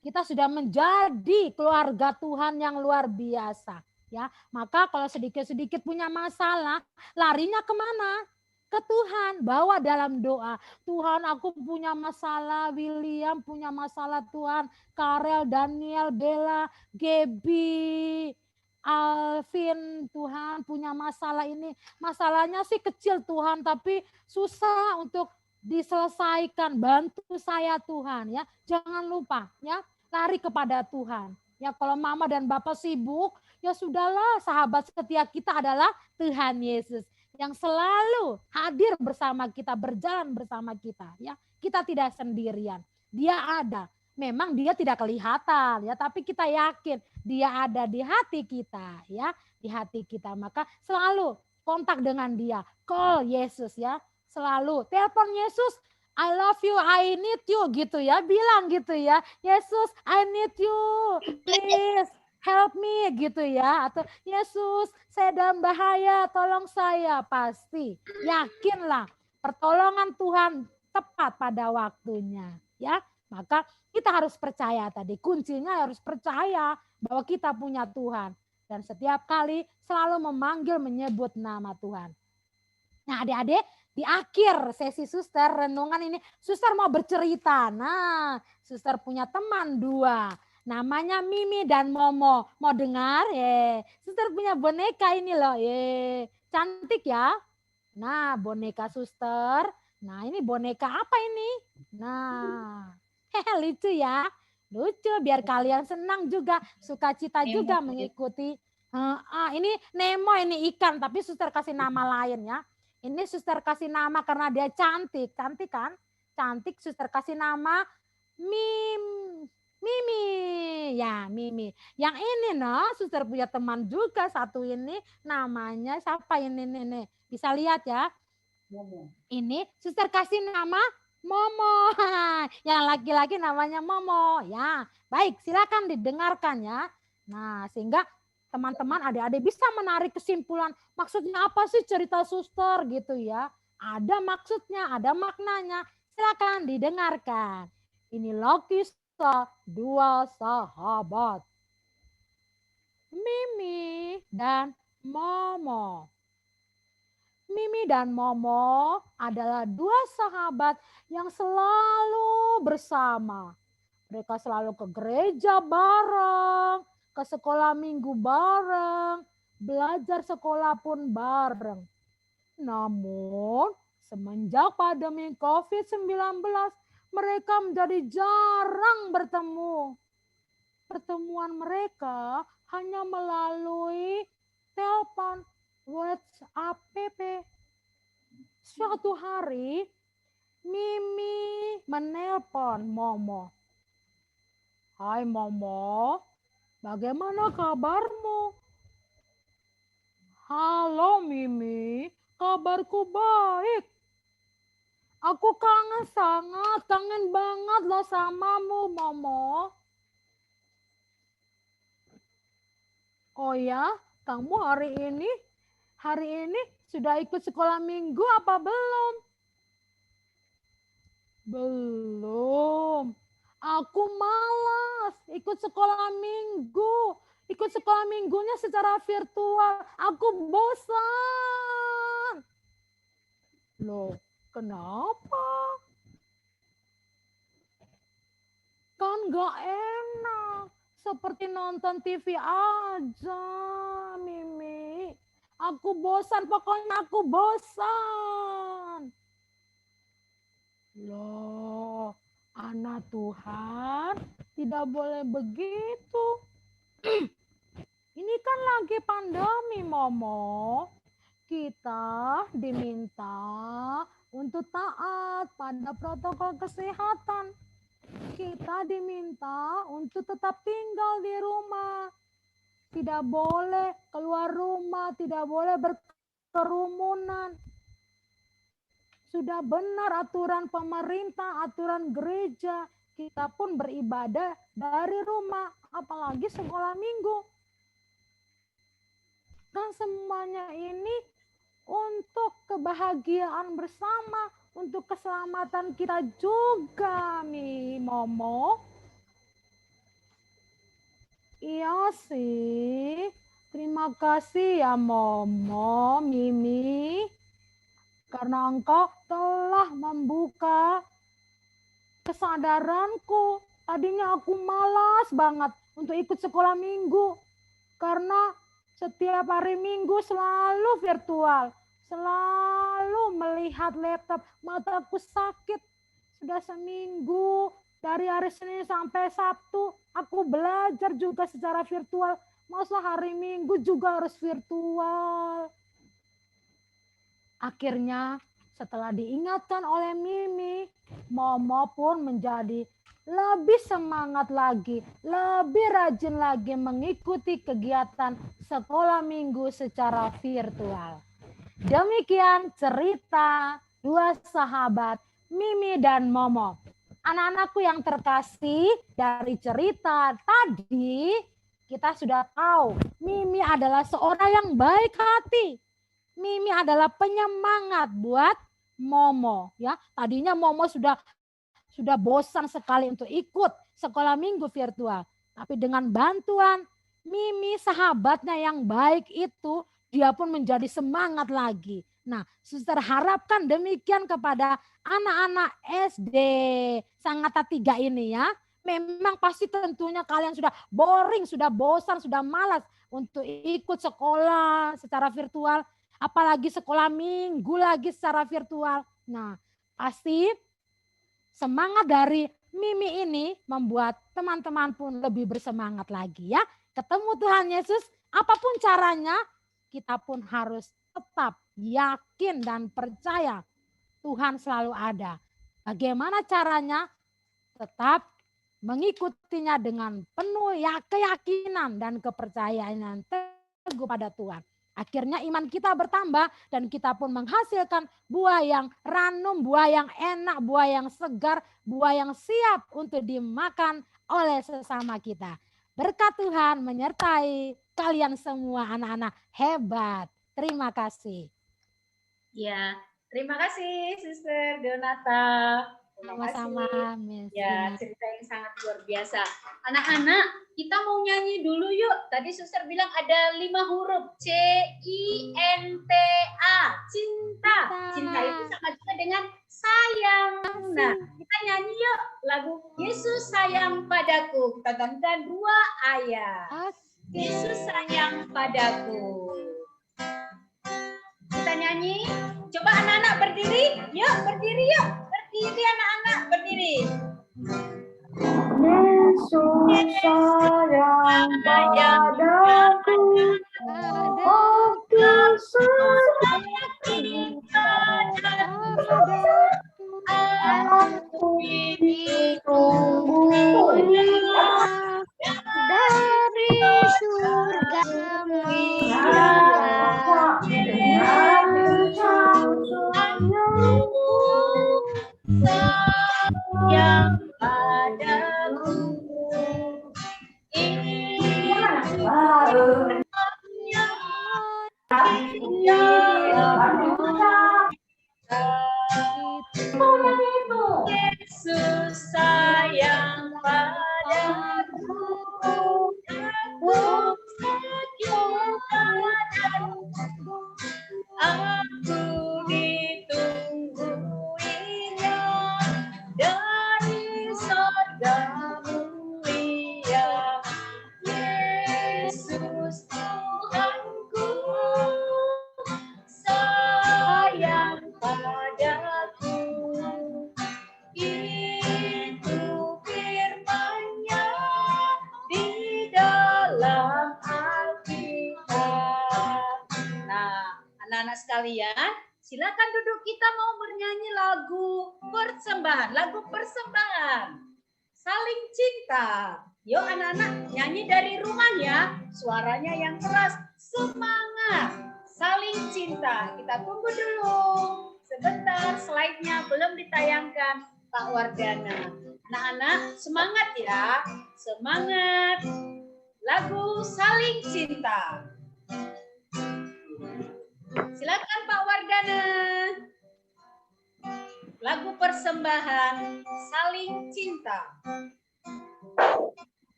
Kita sudah menjadi keluarga Tuhan yang luar biasa ya. Maka kalau sedikit-sedikit punya masalah, larinya kemana? Ke Tuhan, bawa dalam doa. Tuhan aku punya masalah, William punya masalah Tuhan, Karel, Daniel, Bella, Gaby, Alvin, Tuhan punya masalah ini. Masalahnya sih kecil Tuhan, tapi susah untuk diselesaikan. Bantu saya Tuhan ya. Jangan lupa ya, lari kepada Tuhan. Ya kalau mama dan bapak sibuk, ya sudahlah, sahabat setia kita adalah Tuhan Yesus yang selalu hadir bersama kita, berjalan bersama kita ya. Kita tidak sendirian. Dia ada. Memang dia tidak kelihatan ya, tapi kita yakin dia ada di hati kita ya, di hati kita. Maka selalu kontak dengan dia, call Yesus ya, selalu telepon Yesus, I love you, I need you gitu ya, bilang gitu ya, Yesus I need you, please help me gitu ya, atau Yesus saya dalam bahaya, tolong saya. Pasti yakinlah pertolongan Tuhan tepat pada waktunya ya. Maka kita harus percaya tadi, kuncinya harus percaya bahwa kita punya Tuhan. Dan setiap kali selalu memanggil, menyebut nama Tuhan. Nah adik-adik, di akhir sesi suster renungan ini, suster mau bercerita. Nah, suster punya teman 2. Namanya Mimi dan Momo. Mau dengar? Suster punya boneka ini loh. Cantik ya. Nah, boneka suster. Nah, ini boneka apa ini? Nah, lucu ya, lucu biar kalian senang juga, sukacita juga mengikuti. Ini Nemo, ini ikan, tapi suster kasih nama lain ya. Ini suster kasih nama karena dia cantik, cantik kan? Cantik, suster kasih nama Mimi, ya Mimi. Yang ini suster punya teman juga satu ini, namanya siapa ini? Bisa lihat ya. Ini suster kasih nama Momo, yang laki-laki namanya Momo ya. Baik, silakan didengarkan ya. Nah, sehingga teman-teman adik-adik bisa menarik kesimpulan maksudnya apa sih cerita suster gitu ya. Ada maksudnya, ada maknanya. Silakan didengarkan. Inilah kisah 2 sahabat, Mimi dan Momo. Mimi dan Momo adalah 2 sahabat yang selalu bersama. Mereka selalu ke gereja bareng, ke sekolah minggu bareng, belajar sekolah pun bareng. Namun semenjak pandemi COVID-19, mereka menjadi jarang bertemu. Pertemuan mereka hanya melalui telepon, WhatsApp, PP. Suatu hari, Mimi menelpon Momo. Hai Momo, bagaimana kabarmu? Halo Mimi, kabarku baik. Aku kangen banget loh samamu Momo. Oh ya, kamu hari ini sudah ikut sekolah minggu apa belum? Belum. Aku malas ikut sekolah minggu. Ikut sekolah minggunya secara virtual. Aku bosan. Loh, kenapa? Kan gak enak. Seperti nonton TV aja, Mimi. Aku bosan, pokoknya aku bosan. Loh, anak Tuhan tidak boleh begitu. Ini kan lagi pandemi, Momo. Kita diminta untuk taat pada protokol kesehatan. Kita diminta untuk tetap tinggal di rumah. Tidak boleh keluar rumah, tidak boleh berkerumunan. Sudah benar aturan pemerintah, aturan gereja. Kita pun beribadah dari rumah, apalagi sekolah minggu. Kan semuanya ini untuk kebahagiaan bersama, untuk keselamatan kita juga, Momo. Iya sih. Terima kasih ya Momo, Mimi. Karena engkau telah membuka kesadaranku. Tadinya aku malas banget untuk ikut sekolah minggu. Karena setiap hari minggu selalu virtual. Selalu melihat laptop. Mataku sakit. Sudah seminggu. Dari hari Senin sampai Sabtu. Aku belajar juga secara virtual. Masa hari Minggu juga harus virtual. Akhirnya setelah diingatkan oleh Mimi, Momo pun menjadi lebih semangat lagi, lebih rajin lagi mengikuti kegiatan sekolah minggu secara virtual. Demikian cerita dua sahabat Mimi dan Momo. Anak-anakku yang terkasih, dari cerita tadi kita sudah tahu Mimi adalah seorang yang baik hati. Mimi adalah penyemangat buat Momo, ya. Tadinya Momo sudah bosan sekali untuk ikut sekolah minggu virtual. Tapi dengan bantuan Mimi, sahabatnya yang baik itu, dia pun menjadi semangat lagi. Nah, suster harapkan demikian kepada anak-anak SD Sangatta 3 ini ya. Memang pasti tentunya kalian sudah boring, sudah bosan, sudah malas untuk ikut sekolah secara virtual. Apalagi sekolah minggu lagi secara virtual. Nah, pasti semangat dari Mimi ini membuat teman-teman pun lebih bersemangat lagi ya. Ketemu Tuhan Yesus, apapun caranya, kita pun harus tetap yakin dan percaya Tuhan selalu ada. Bagaimana caranya? Tetap mengikutinya dengan penuh keyakinan dan kepercayaan yang teguh pada Tuhan. Akhirnya iman kita bertambah dan kita pun menghasilkan buah yang ranum, buah yang enak, buah yang segar, buah yang siap untuk dimakan oleh sesama kita. Berkat Tuhan menyertai kalian semua anak-anak hebat. Terima kasih. Ya, terima kasih Sister Donata. Sama-sama, Miss. Ya, cerita yang sangat luar biasa. Anak-anak, kita mau nyanyi dulu yuk. Tadi Suster bilang ada 5 huruf. C-I-N-T-A. Cinta. Cinta itu sama juga dengan sayang. Nah, kita nyanyi yuk lagu Yesus sayang padaku. Kita nyanyikan 2 ayat. Yesus sayang padaku. Kita nyanyi. Coba anak-anak berdiri. Yuk, berdiri yuk. berdiri anak-anak, berdiri. Yesus sayang padaku, waktu aku ditunggunya dari surga mulia. Yang padaku Yesus sayang padaku, aku ditungguinya dari surga mulia. Yesus Tuhanku sayang padaku, itu firman-Nya di dalam Alkitab. Nah, anak-anak sekalian, silakan duduk, kita mau bernyanyi lagu persembahan, saling cinta. Yuk anak-anak, nyanyi dari rumah ya, suaranya yang keras, semangat, saling cinta. Kita tunggu dulu sebentar, slide-nya belum ditayangkan Pak Wardana. Anak-anak semangat ya, semangat. Lagu saling cinta. Silakan Pak Wardana. Lagu persembahan saling cinta.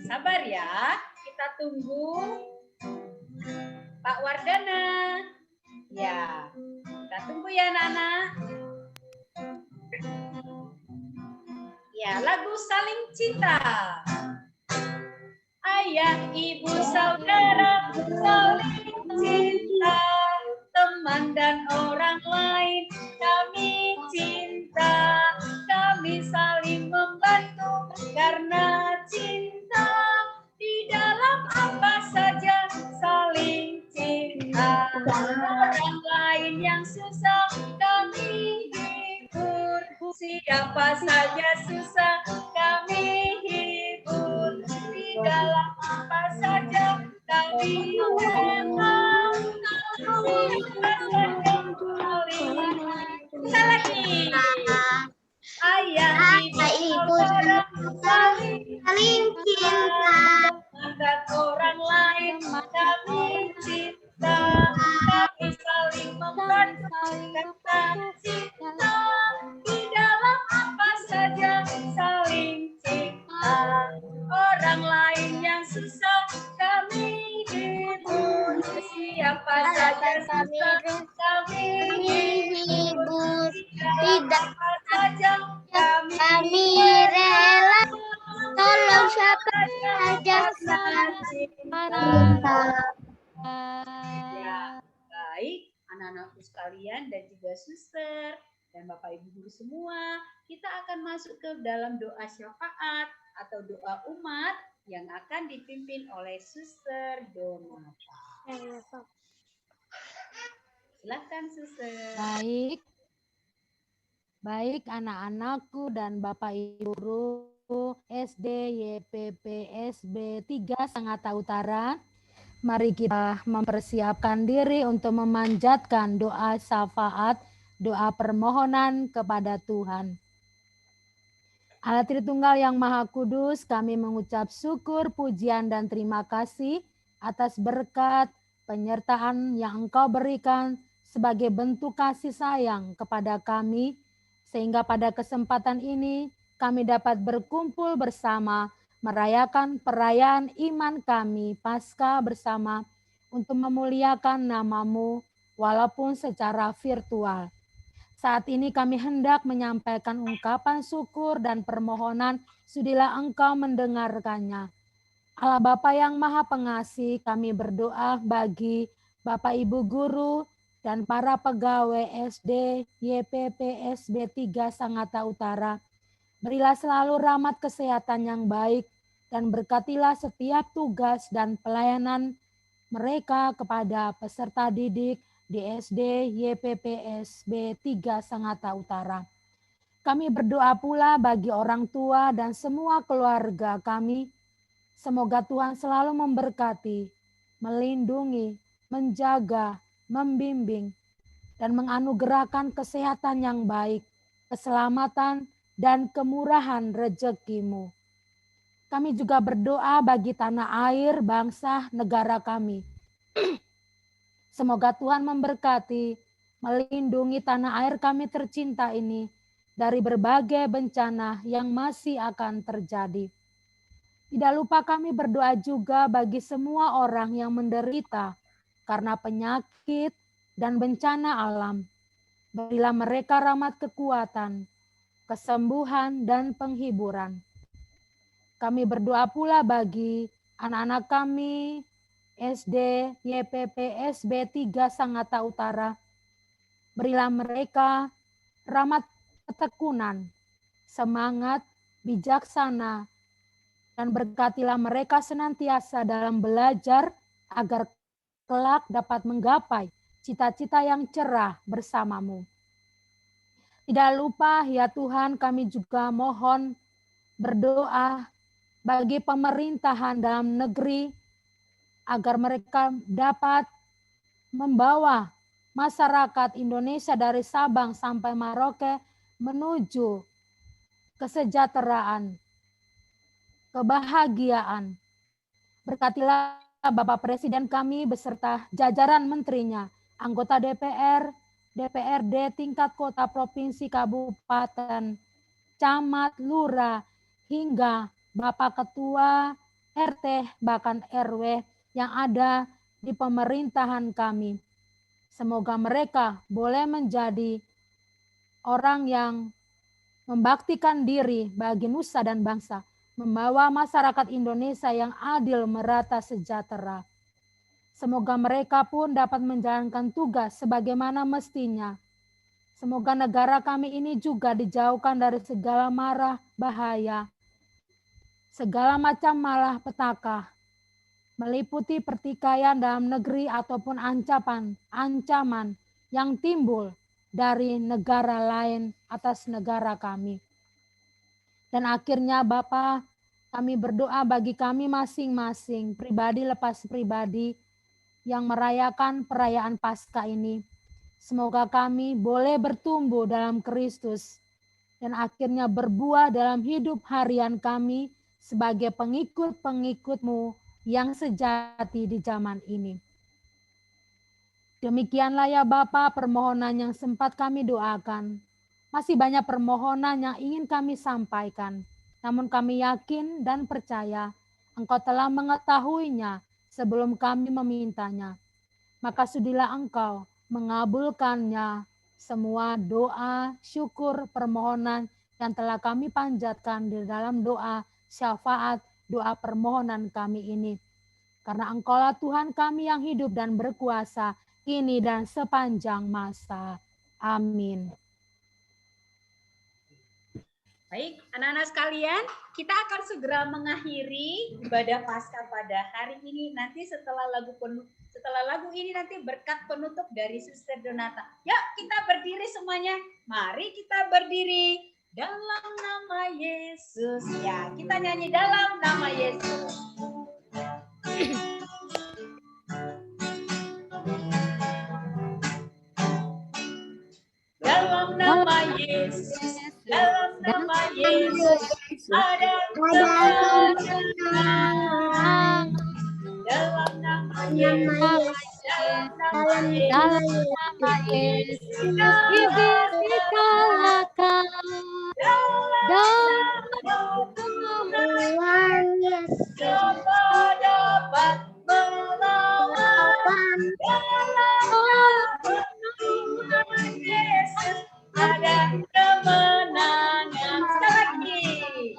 Sabar ya, kita tunggu Pak Wardana. Ya, kita tunggu ya anak-anak. Ya, lagu saling cinta. Ayah, ibu, saudara, saling cinta. Teman dan orang lain, kami cinta. Kami saling membantu karena cinta. Di dalam apa saja saling cinta. Orang lain yang susah kami hibur. Siapa saja susah kami hibur. Di dalam apa saja kami rela. Kita lagi. Ayah, ibu, saudara, saling cinta. Dan orang lain kami cinta. Kami saling membantu karena cinta. Di dalam apa saja saling cinta. Orang lain yang susah kami hibur. Siapa saja susah kami hibur. Tidak apa saja kami rela. Tolong siapa saja cinta. Ya, baik anak-anakku sekalian dan juga suster dan Bapak Ibu guru semua, kita akan masuk ke dalam doa syafaat atau doa umat yang akan dipimpin oleh Suster Donata. Silakan Suster. Baik anak-anakku dan Bapak Ibu guru SD YPP SB 3 Sangatta Utara. Mari kita mempersiapkan diri untuk memanjatkan doa syafaat, doa permohonan kepada Tuhan. Allah Tritunggal yang Maha Kudus, kami mengucap syukur, pujian, dan terima kasih atas berkat penyertaan yang Engkau berikan sebagai bentuk kasih sayang kepada kami, sehingga pada kesempatan ini kami dapat berkumpul bersama, merayakan perayaan iman kami Paskah bersama untuk memuliakan nama-Mu walaupun secara virtual. Saat ini kami hendak menyampaikan ungkapan syukur dan permohonan, sudilah Engkau mendengarkannya. Allah Bapa yang Maha Pengasih, kami berdoa bagi Bapak Ibu guru dan para pegawai SD YPP SB 3 Sangatta Utara. Berilah selalu rahmat kesehatan yang baik dan berkatilah setiap tugas dan pelayanan mereka kepada peserta didik di SD YPP SB 3 Sangatta Utara. Kami berdoa pula bagi orang tua dan semua keluarga kami. Semoga Tuhan selalu memberkati, melindungi, menjaga, membimbing, dan menganugerahkan kesehatan yang baik, keselamatan, dan kemurahan rezekimu. Kami juga berdoa bagi tanah air, bangsa, negara kami. Semoga Tuhan memberkati, melindungi tanah air kami tercinta ini dari berbagai bencana yang masih akan terjadi. Tidak lupa kami berdoa juga bagi semua orang yang menderita karena penyakit dan bencana alam. Berilah mereka rahmat kekuatan, kesembuhan, dan penghiburan. Kami berdoa pula bagi anak-anak kami SD YPP SB 3 Sangatta Utara. Berilah mereka rahmat ketekunan, semangat, bijaksana, dan berkatilah mereka senantiasa dalam belajar agar kelak dapat menggapai cita-cita yang cerah bersamamu. Tidak lupa ya Tuhan, kami juga mohon berdoa bagi pemerintahan dalam negeri agar mereka dapat membawa masyarakat Indonesia dari Sabang sampai Merauke menuju kesejahteraan, kebahagiaan. Berkatilah Bapak Presiden kami beserta jajaran menterinya, anggota DPR, DPRD tingkat kota, provinsi, kabupaten, camat, lurah, hingga Bapak Ketua RT, bahkan RW yang ada di pemerintahan kami. Semoga mereka boleh menjadi orang yang membaktikan diri bagi nusa dan bangsa, membawa masyarakat Indonesia yang adil, merata, sejahtera. Semoga mereka pun dapat menjalankan tugas sebagaimana mestinya. Semoga negara kami ini juga dijauhkan dari segala mara bahaya, segala macam malapetaka, meliputi pertikaian dalam negeri ataupun ancaman yang timbul dari negara lain atas negara kami. Dan akhirnya Bapa, kami berdoa bagi kami masing-masing, pribadi lepas pribadi, yang merayakan perayaan Paskah ini. Semoga kami boleh bertumbuh dalam Kristus dan akhirnya berbuah dalam hidup harian kami sebagai pengikut-pengikut-Mu yang sejati di zaman ini. Demikianlah ya Bapa permohonan yang sempat kami doakan. Masih banyak permohonan yang ingin kami sampaikan. Namun kami yakin dan percaya Engkau telah mengetahuinya sebelum kami memintanya. Maka sudilah Engkau mengabulkannya semua doa, syukur, permohonan yang telah kami panjatkan di dalam doa syafaat, doa permohonan kami ini. Karena Engkaulah Tuhan kami yang hidup dan berkuasa, kini dan sepanjang masa. Amin. Baik, anak-anak sekalian, kita akan segera mengakhiri ibadah Paskah pada hari ini. Nanti setelah lagu ini nanti berkat penutup dari Suster Donata. Yuk kita berdiri semuanya. Mari kita berdiri dalam nama Yesus. Ya, kita nyanyi dalam nama Yesus. Dalam nama Yesus, dalam nama Yesus ada kemenangan. Dalam nama Yesus, dalam nama Yesus dikalahkan. Dalam nama Yesus siapa dapat melawan? Dalam Yesus ada kemenangan. Sekali lagi.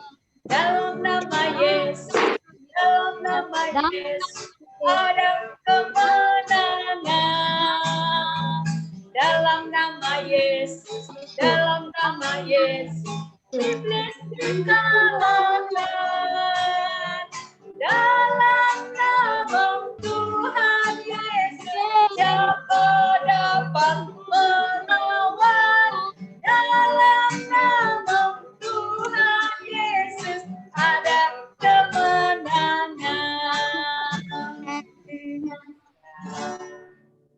Dalam nama Yesus, dalam nama Yesus ada kemenangan. Yesus, dalam nama Yesus, iblis dikalahkan. Dalam nama Tuhan Yesus, siapa dapat melawan? Dalam nama Tuhan Yesus ada kemenangan.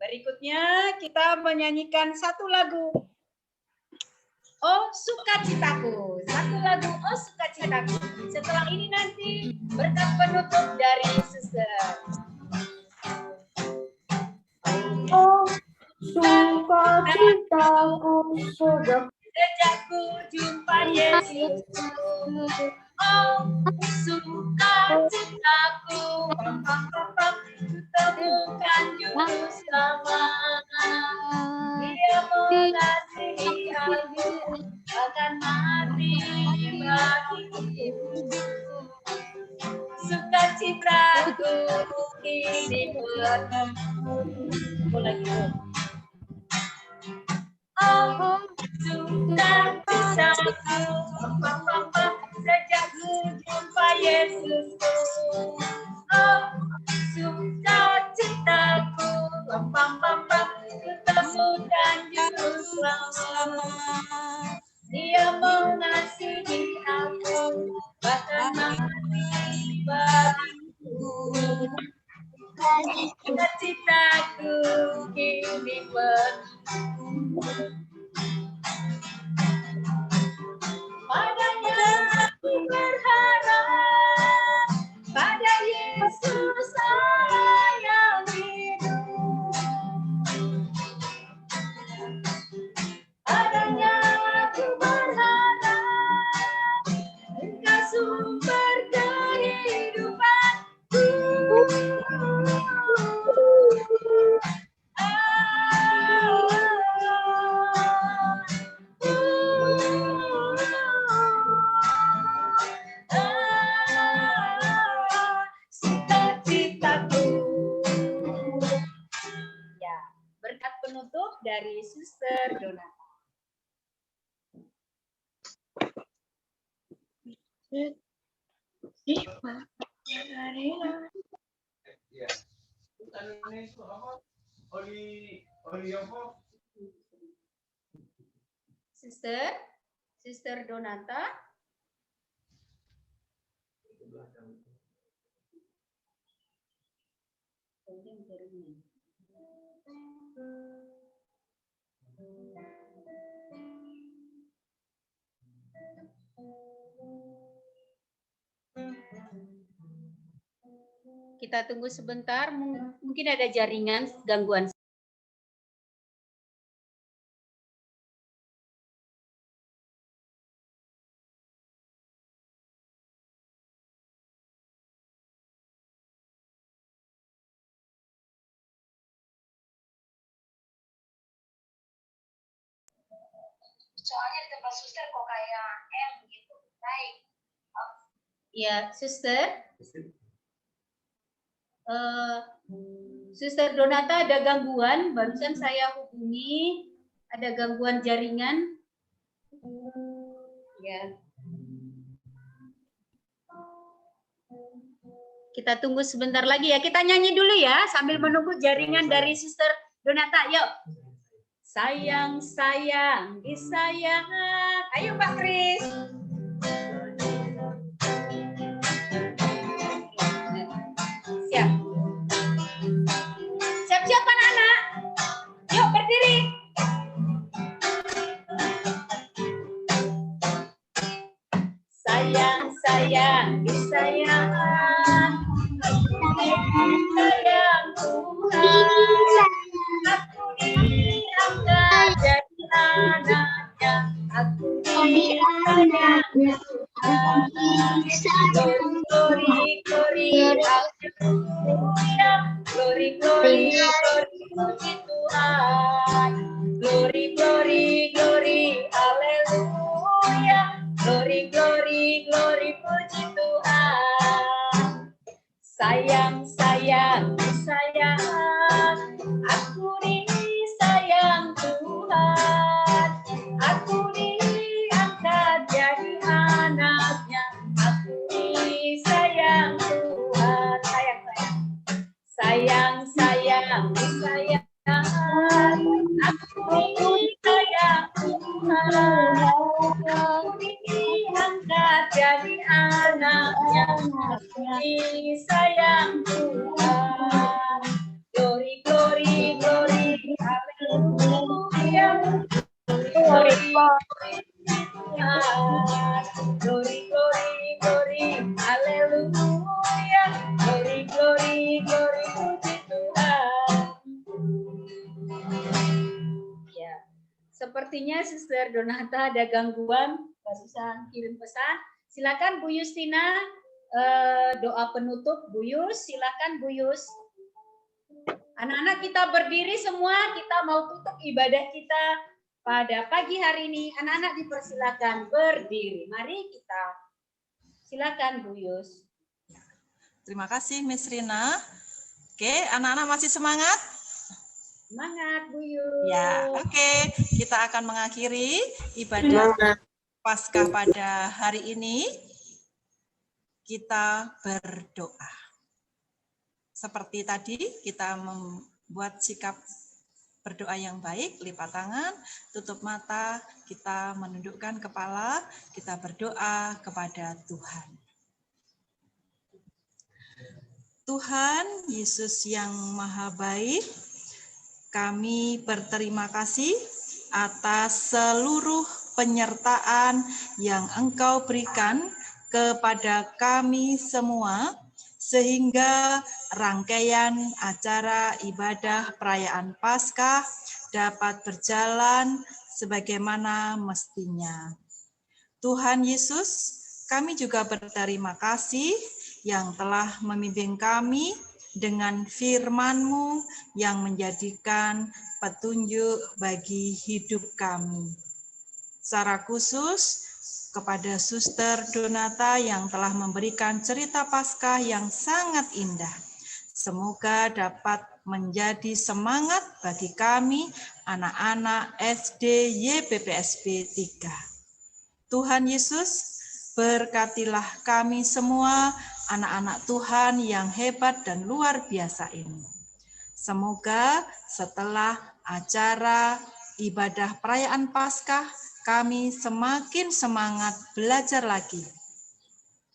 Berikutnya kita menyanyikan satu lagu. Oh sukacitaku, satu lagu Oh sukacitaku. Setelah ini nanti berkat penutup dari Suster. Oh, sukacitaku sudah Sejak ku jumpa Yesus. Oh sukacitaku, temukan juru selamat. Dia mengasihi aku, akan mati bagiku. Sukacitaku kini penuh. Lagi. Oh, sukacitaku, sejak ku jumpa Yesusku. Oh, sukacitaku, ketemukan juru selamat. Dia mengasihi aku, bahkan mati bagiku. Sukacitaku kini penuh. Padanya aku berharap, pada Yesus Allah yang hidup. Padanya aku berharap, Engkau sumber kehidupanku. Sukacitaku. Ya, berkat penutup dari Suster Donata. Suster Donata. Kita tunggu sebentar, mungkin ada jaringan gangguan. soalnya di tempat suster kok kayak gitu. Baik. Ya, Suster. Suster Donata ada gangguan, barusan saya hubungi, ada gangguan jaringan. Ya. Kita tunggu sebentar lagi ya. Kita nyanyi dulu ya sambil menunggu jaringan dari Suster Donata. Yuk. Sayang, sayang, disayang. Ayo Pak Kris. Siap. Siap-siap anak-anak. Yuk berdiri. Sayang, sayang, disayang. Sayang Tuhan. Aku diangkat jadi anaknya. Aku diangkat Tuhan. Glory, glory, haleluya. Glory, glory, glory, puji Tuhan. Glory, glory, glory, haleluya. Glory, glory, glory, puji Tuhan. Sayang, sayang, sayang. Aku disayang Tuhan. Sepertinya Sister Donata ada gangguan, nggak bisa kirim pesan. Silakan Bu Justina, doa penutup. Bu Yus, silakan Bu Yus. Anak-anak kita berdiri semua, kita mau tutup ibadah kita pada pagi hari ini. Anak-anak dipersilakan berdiri. Mari kita. Silakan Bu Yus. Terima kasih Miss Rina. Oke, anak-anak masih semangat? Semangat Bu Yus. Ya, oke. Kita akan mengakhiri ibadah Paskah pada hari ini. Kita berdoa. Seperti tadi, kita membuat sikap berdoa yang baik, lipat tangan, tutup mata, kita menundukkan kepala, kita berdoa kepada Tuhan. Tuhan Yesus yang Maha Baik, kami berterima kasih atas seluruh penyertaan yang Engkau berikan kepada kami semua, sehingga rangkaian acara ibadah perayaan Paskah dapat berjalan sebagaimana mestinya. Tuhan Yesus, kami juga berterima kasih yang telah membimbing kami dengan firman-Mu yang menjadikan petunjuk bagi hidup kami. Secara khusus kepada Suster Donata yang telah memberikan cerita Paskah yang sangat indah. Semoga dapat menjadi semangat bagi kami anak-anak SD YPPSB 3. Tuhan Yesus, berkatilah kami semua anak-anak Tuhan yang hebat dan luar biasa ini. Semoga setelah acara ibadah perayaan Paskah, kami semakin semangat belajar lagi.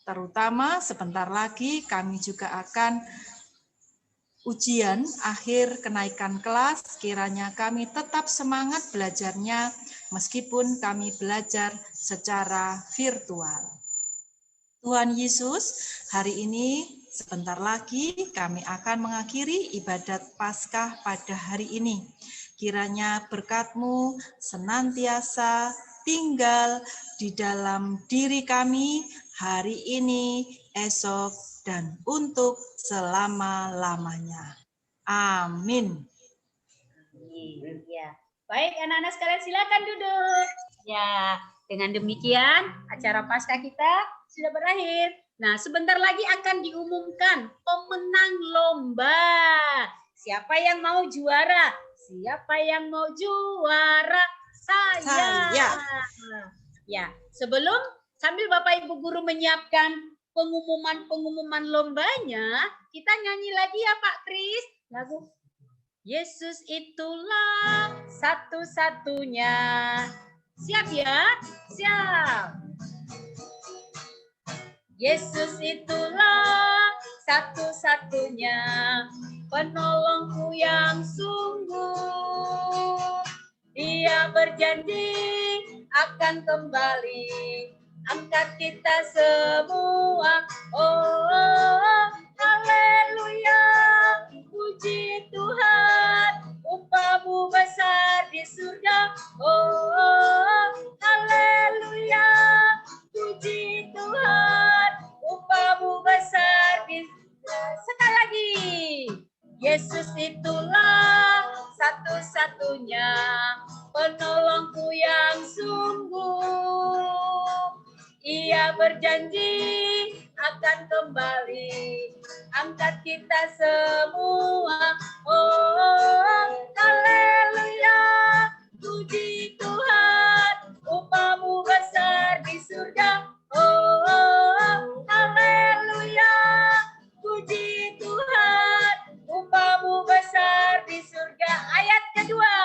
Terutama sebentar lagi kami juga akan ujian akhir kenaikan kelas, kiranya kami tetap semangat belajarnya meskipun kami belajar secara virtual. Tuhan Yesus, hari ini sebentar lagi kami akan mengakhiri ibadat Paskah pada hari ini. Kiranya berkat-Mu senantiasa tinggal di dalam diri kami hari ini, esok, dan untuk selama-lamanya. Amin. Ya. Baik, anak-anak sekalian silakan duduk. Ya, dengan demikian acara Paskah kita sudah berakhir. Nah, sebentar lagi akan diumumkan pemenang lomba. Siapa yang mau juara? Siapa yang mau juara? Saya. Ya, sebelum sambil Bapak Ibu guru menyiapkan pengumuman lombanya, kita nyanyi lagi ya Pak Kris. Lagu Yesus itulah satu-satunya. Siap ya? Siap. Yesus itulah satu-satunya penolongku yang sungguh. Dia berjanji akan kembali angkat kita semua. Oh, haleluya, puji Tuhan, upah-Mu besar di surga. Oh, haleluya, puji Tuhan, upah-Mu besar di surga. Sekali lagi, Yesus itulah satu-satunya penolongku yang sungguh. Ia berjanji akan kembali angkat kita semua. Oh, haleluya, puji Tuhan, upah-Mu besar di surga. Oh, haleluya, puji Tuhan, upah-Mu besar di surga. Ayat kedua,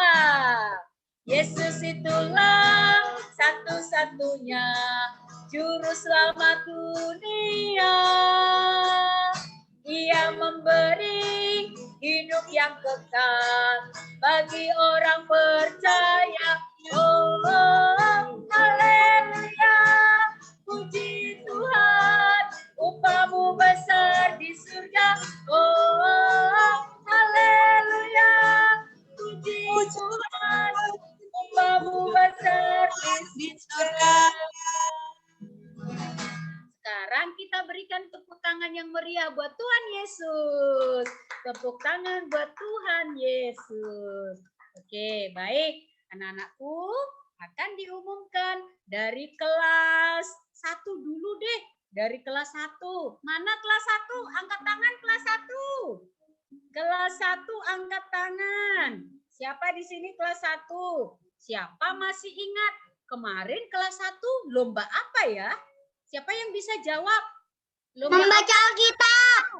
Yesus itulah satu-satunya juru selamat dunia. Ia memberi hidup yang kekal bagi orang percaya. Oh, haleluya, puji Tuhan, upah-Mu besar di surga. Oh, haleluya, puji Tuhan, upah-Mu Tepuk tangan buat Tuhan Yesus. Oke, baik. Anak-anakku akan diumumkan dari kelas 1 dulu deh. Dari kelas 1. Mana kelas 1? Angkat tangan kelas 1. Kelas 1 angkat tangan. Siapa di sini kelas 1? Siapa masih ingat kemarin kelas 1 lomba apa ya? Siapa yang bisa jawab? Lomba Membaca Alkitab.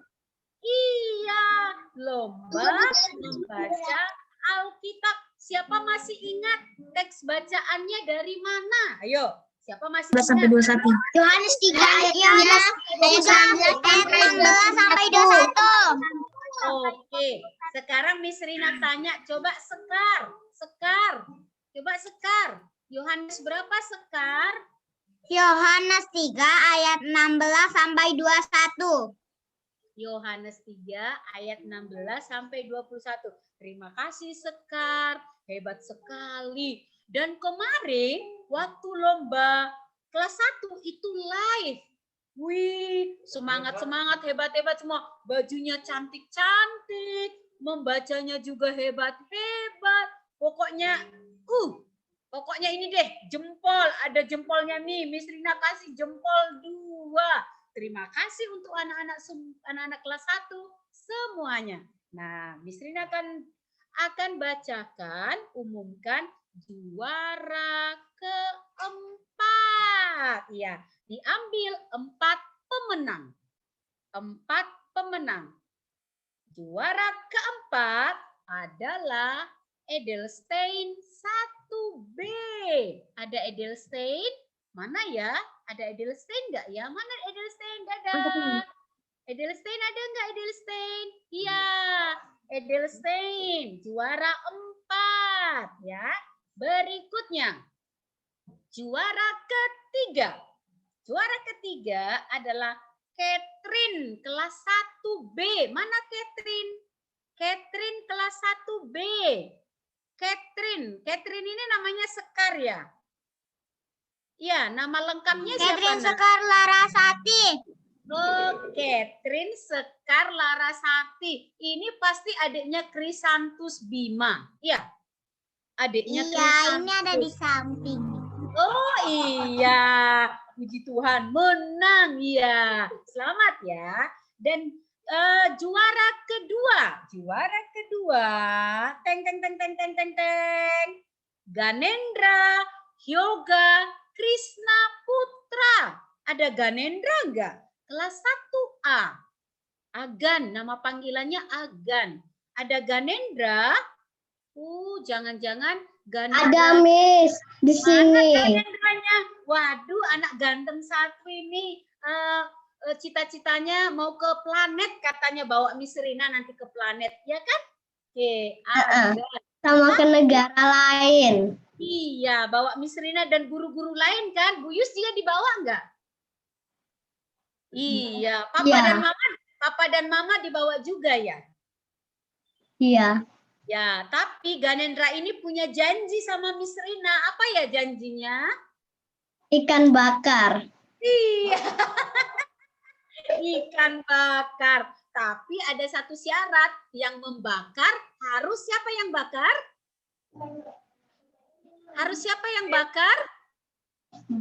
Iya, lomba membaca Alkitab. Siapa masih ingat teks bacaannya dari mana? Ayo, siapa masih ingat? Yohanes 3 ayatnya 16 sampai 21. Oke, sekarang Miss Rina tanya, coba Sekar. Coba Sekar. Yohanes berapa Sekar? Yohanes 3 ayat 16 sampai 21. Yohanes 3 ayat 16 sampai 21. Terima kasih Sekar, hebat sekali. Dan kemarin waktu lomba kelas 1 itu live. Wih, semangat, hebat-hebat semua. Bajunya cantik-cantik, membacanya juga hebat-hebat. Pokoknya ini deh, jempol. Ada jempolnya nih, Miss Rina kasih jempol 2. Terima kasih untuk anak-anak kelas 1 semuanya. Nah, Miss Rina akan bacakan, umumkan juara keempat. Ya, diambil 4 pemenang. 4 pemenang. Juara keempat adalah Edelstein 1B. Ada Edelstein? Mana ya? Ada Edelstein enggak ya? Mana Edelstein? Dadah. Edelstein ada enggak Edelstein? Iya. Edelstein juara 4 ya. Berikutnya juara ketiga. Juara ketiga adalah Catherine kelas 1B. Mana Catherine? Catherine kelas 1B. Catherine ini namanya Sekar ya? Iya, nama lengkapnya siapa? Catherine Sekar Larasati. Oh, Catherine Sekar Larasati. Ini pasti adiknya Krisantus Bima. Iya. Adiknya Krisantus. Ini ada di samping. Oh iya, puji Tuhan, menang ya. Selamat ya. Dan juara kedua, teng. Ganendra Hyoga Krishna Putra. Ada Ganendra enggak? Kelas 1A. Agan, nama panggilannya Agan. Ada Ganendra? Jangan-jangan Ganendra. Ada Miss di sini. Mana Ganendranya? Waduh, anak ganteng satu ini cita-citanya mau ke planet, katanya bawa Miss Rina nanti ke planet, ya kan? Oke, Sama ke negara lain. Iya, bawa Miss Rina dan guru-guru lain kan? Bu Yus dia dibawa enggak? Iya, Papa dan Mama dibawa juga ya? Iya. Ya, tapi Ganendra ini punya janji sama Miss Rina. Apa ya janjinya? Ikan bakar. Iya. Ikan bakar. Tapi ada satu syarat, yang membakar harus siapa yang bakar? Harus siapa yang bakar?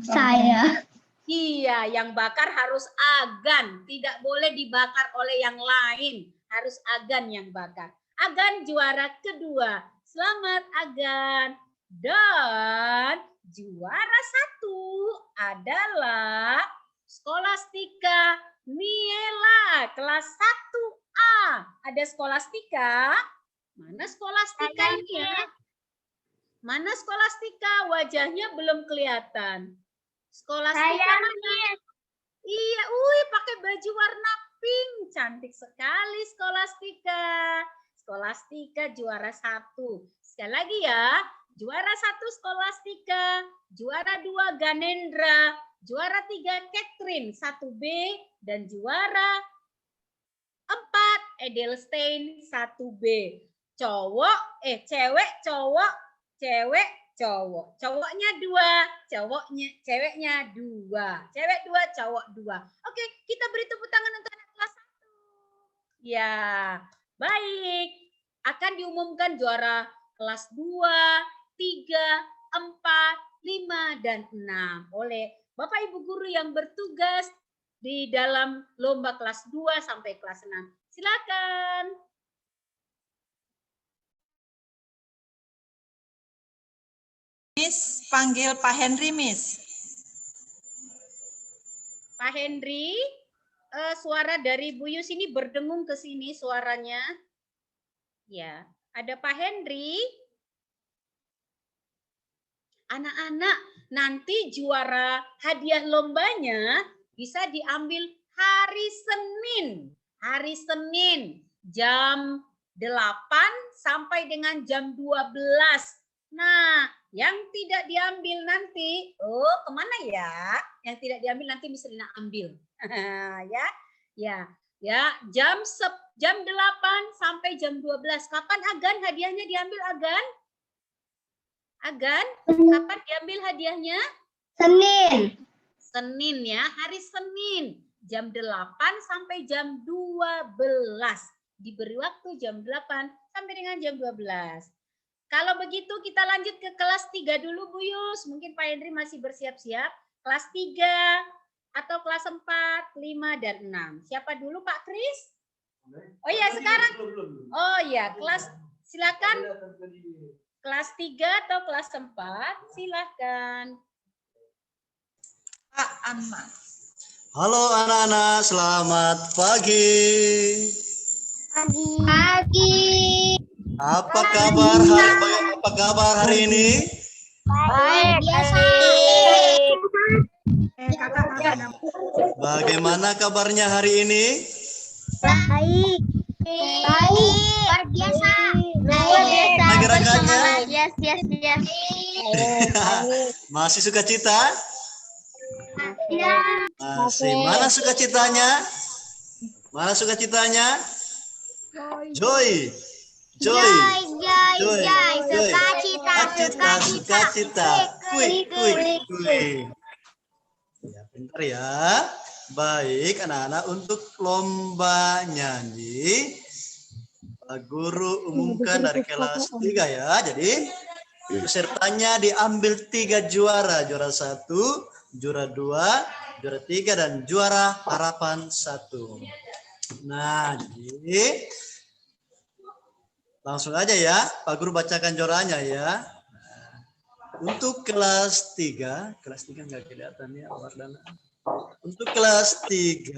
Saya. Iya, yang bakar harus Agan. Tidak boleh dibakar oleh yang lain. Harus Agan yang bakar. Agan juara kedua. Selamat Agan. Dan juara 1 adalah Skolastika Niela kelas 1A. Ada Skolastika? Mana Skolastika ini ya? Mana Skolastika? Wajahnya belum kelihatan. Skolastika mana? Iya, pakai baju warna pink. Cantik sekali Skolastika. Skolastika juara 1. Sekali lagi ya. Juara 1 Skolastika. Juara 2 Ganendra. Juara 3 Catherine 1B. Dan juara 4 Edelstein 1B. Cewek, cowok, cewek, cowok. Cowoknya 2, ceweknya 2. Cewek 2, cowok 2. Oke, kita beri tepuk tangan untuk anak kelas 1. Ya, Baik, akan diumumkan juara kelas 2, 3, 4, 5, dan 6 oleh Bapak Ibu guru yang bertugas di dalam lomba kelas 2 sampai kelas 6. Silakan. Miss, panggil Pak Henry, Miss. Pak Henry, suara dari Bu Yus ini berdengung ke sini suaranya. Ya, ada Pak Henry. Anak-anak, nanti juara hadiah lombanya bisa diambil hari Senin. Hari Senin jam 8 sampai dengan jam 12. Nah, yang tidak diambil nanti, kemana ya? Yang tidak diambil nanti Miss Rina ambil. ya, jam 8 sampai jam 12. Kapan Agan hadiahnya diambil, Agan? Agan, kapan diambil hadiahnya? Senin. Senin ya, hari Senin. Jam 8 sampai jam 12. Diberi waktu jam 8 sampai dengan jam 12. Kalau begitu kita lanjut ke kelas 3 dulu Bu Yus. Mungkin Pak Henry masih bersiap-siap. Kelas 3 atau kelas 4, 5, dan 6. Siapa dulu Pak Kris? Oh iya sekarang. Oh iya, silakan. Kelas 3 atau kelas 4, silakan. Pak Anma. Halo anak-anak, selamat pagi. Pagi. Apa kabar hari ini? Baik. Bagaimana kabarnya hari ini? Baik. Luar biasa. Gerakannya? Yes. Masih sukacita? Ya. Masih. Mana sukacitanya? Mana sukacitanya? Joy. Sukacita. Kui. Ya, pintar ya. Baik anak-anak, untuk lomba nyanyi Pak Guru umumkan dari kelas 3 ya. Jadi pesertanya diambil 3 juara. Juara 1, juara 2, juara 3, dan juara harapan 1. Nah, jadi langsung aja ya, Pak Guru bacakan juaranya ya. Untuk kelas 3 nggak kelihatan ya Wardana. Untuk kelas 3,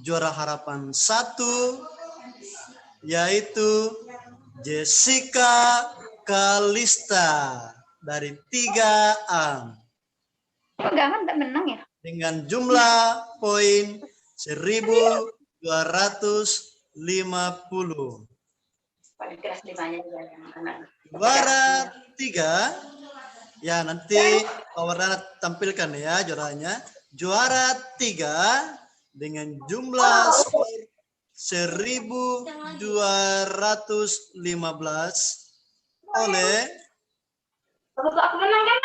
juara harapan 1 yaitu Jessica Kalista dari 3A. Enggak menang ya? Dengan jumlah poin 1250. Juara 3, ya nanti Pak Wardana tampilkan ya juaranya. Juara 3 dengan jumlah skor 1215 oleh, Aku menang kan?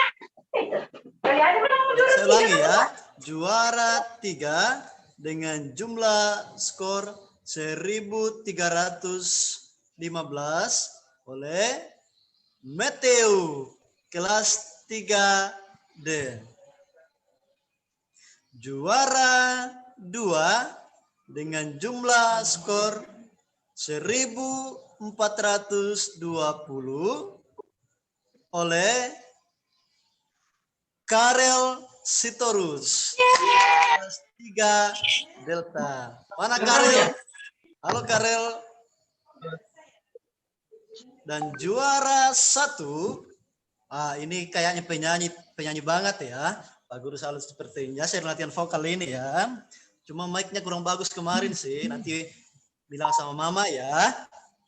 saya ulangi ya, juara 3 dengan jumlah skor 1315 oleh Matthew kelas 3D. Juara 2 dengan jumlah skor 1420 oleh Karel Sitorus kelas 3 Delta. Mana Karel? Halo Karel. Dan juara 1, ini kayaknya penyanyi banget ya. Pak Guru selalu sepertinya. Saya latihan vokal ini ya. Cuma mic-nya kurang bagus kemarin sih. Nanti bilang sama mama ya.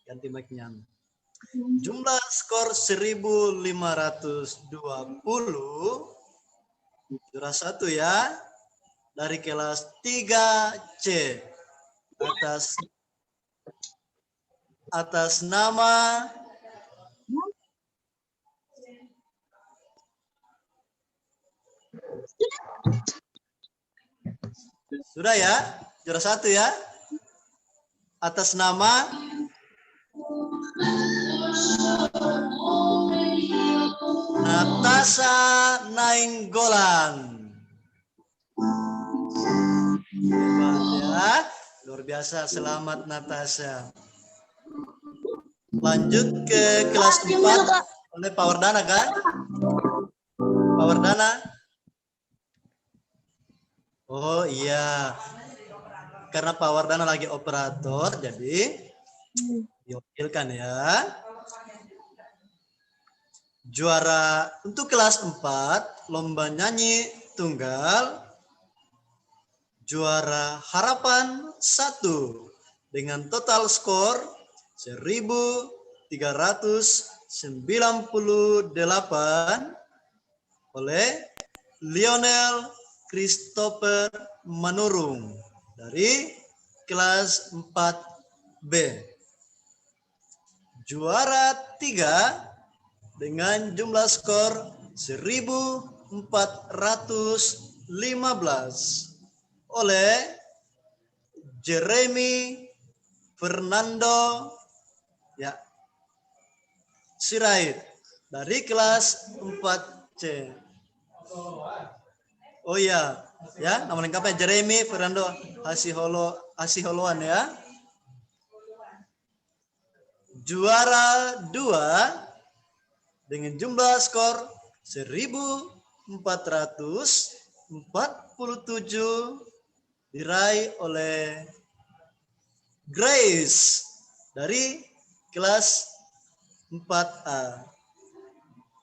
Ganti mic-nya. Jumlah skor 1520. Juara 1 ya. Dari kelas 3C. Atas nama sudah ya, juara 1 ya. Atas nama Natasha Nainggolan. Hebat ya, luar biasa. Selamat Natasha. Lanjut ke kelas 4 oleh Pak Wardana kan? Pak Wardana. Oh iya. Karena Pak Wardana lagi operator, jadi diwakilkan ya. Juara untuk kelas 4 lomba nyanyi tunggal, juara harapan 1 dengan total skor 1.398 oleh Lionel Christopher Manurung dari kelas 4B. Juara 3 dengan jumlah skor 1.415 oleh Jeremy Fernando ya Sirait dari kelas 4C. Oh iya, ya nama lengkapnya Jeremy Fernando Hasiholoan ya. Juara 2 dengan jumlah skor 1.447 diraih oleh Grace dari kelas 4A.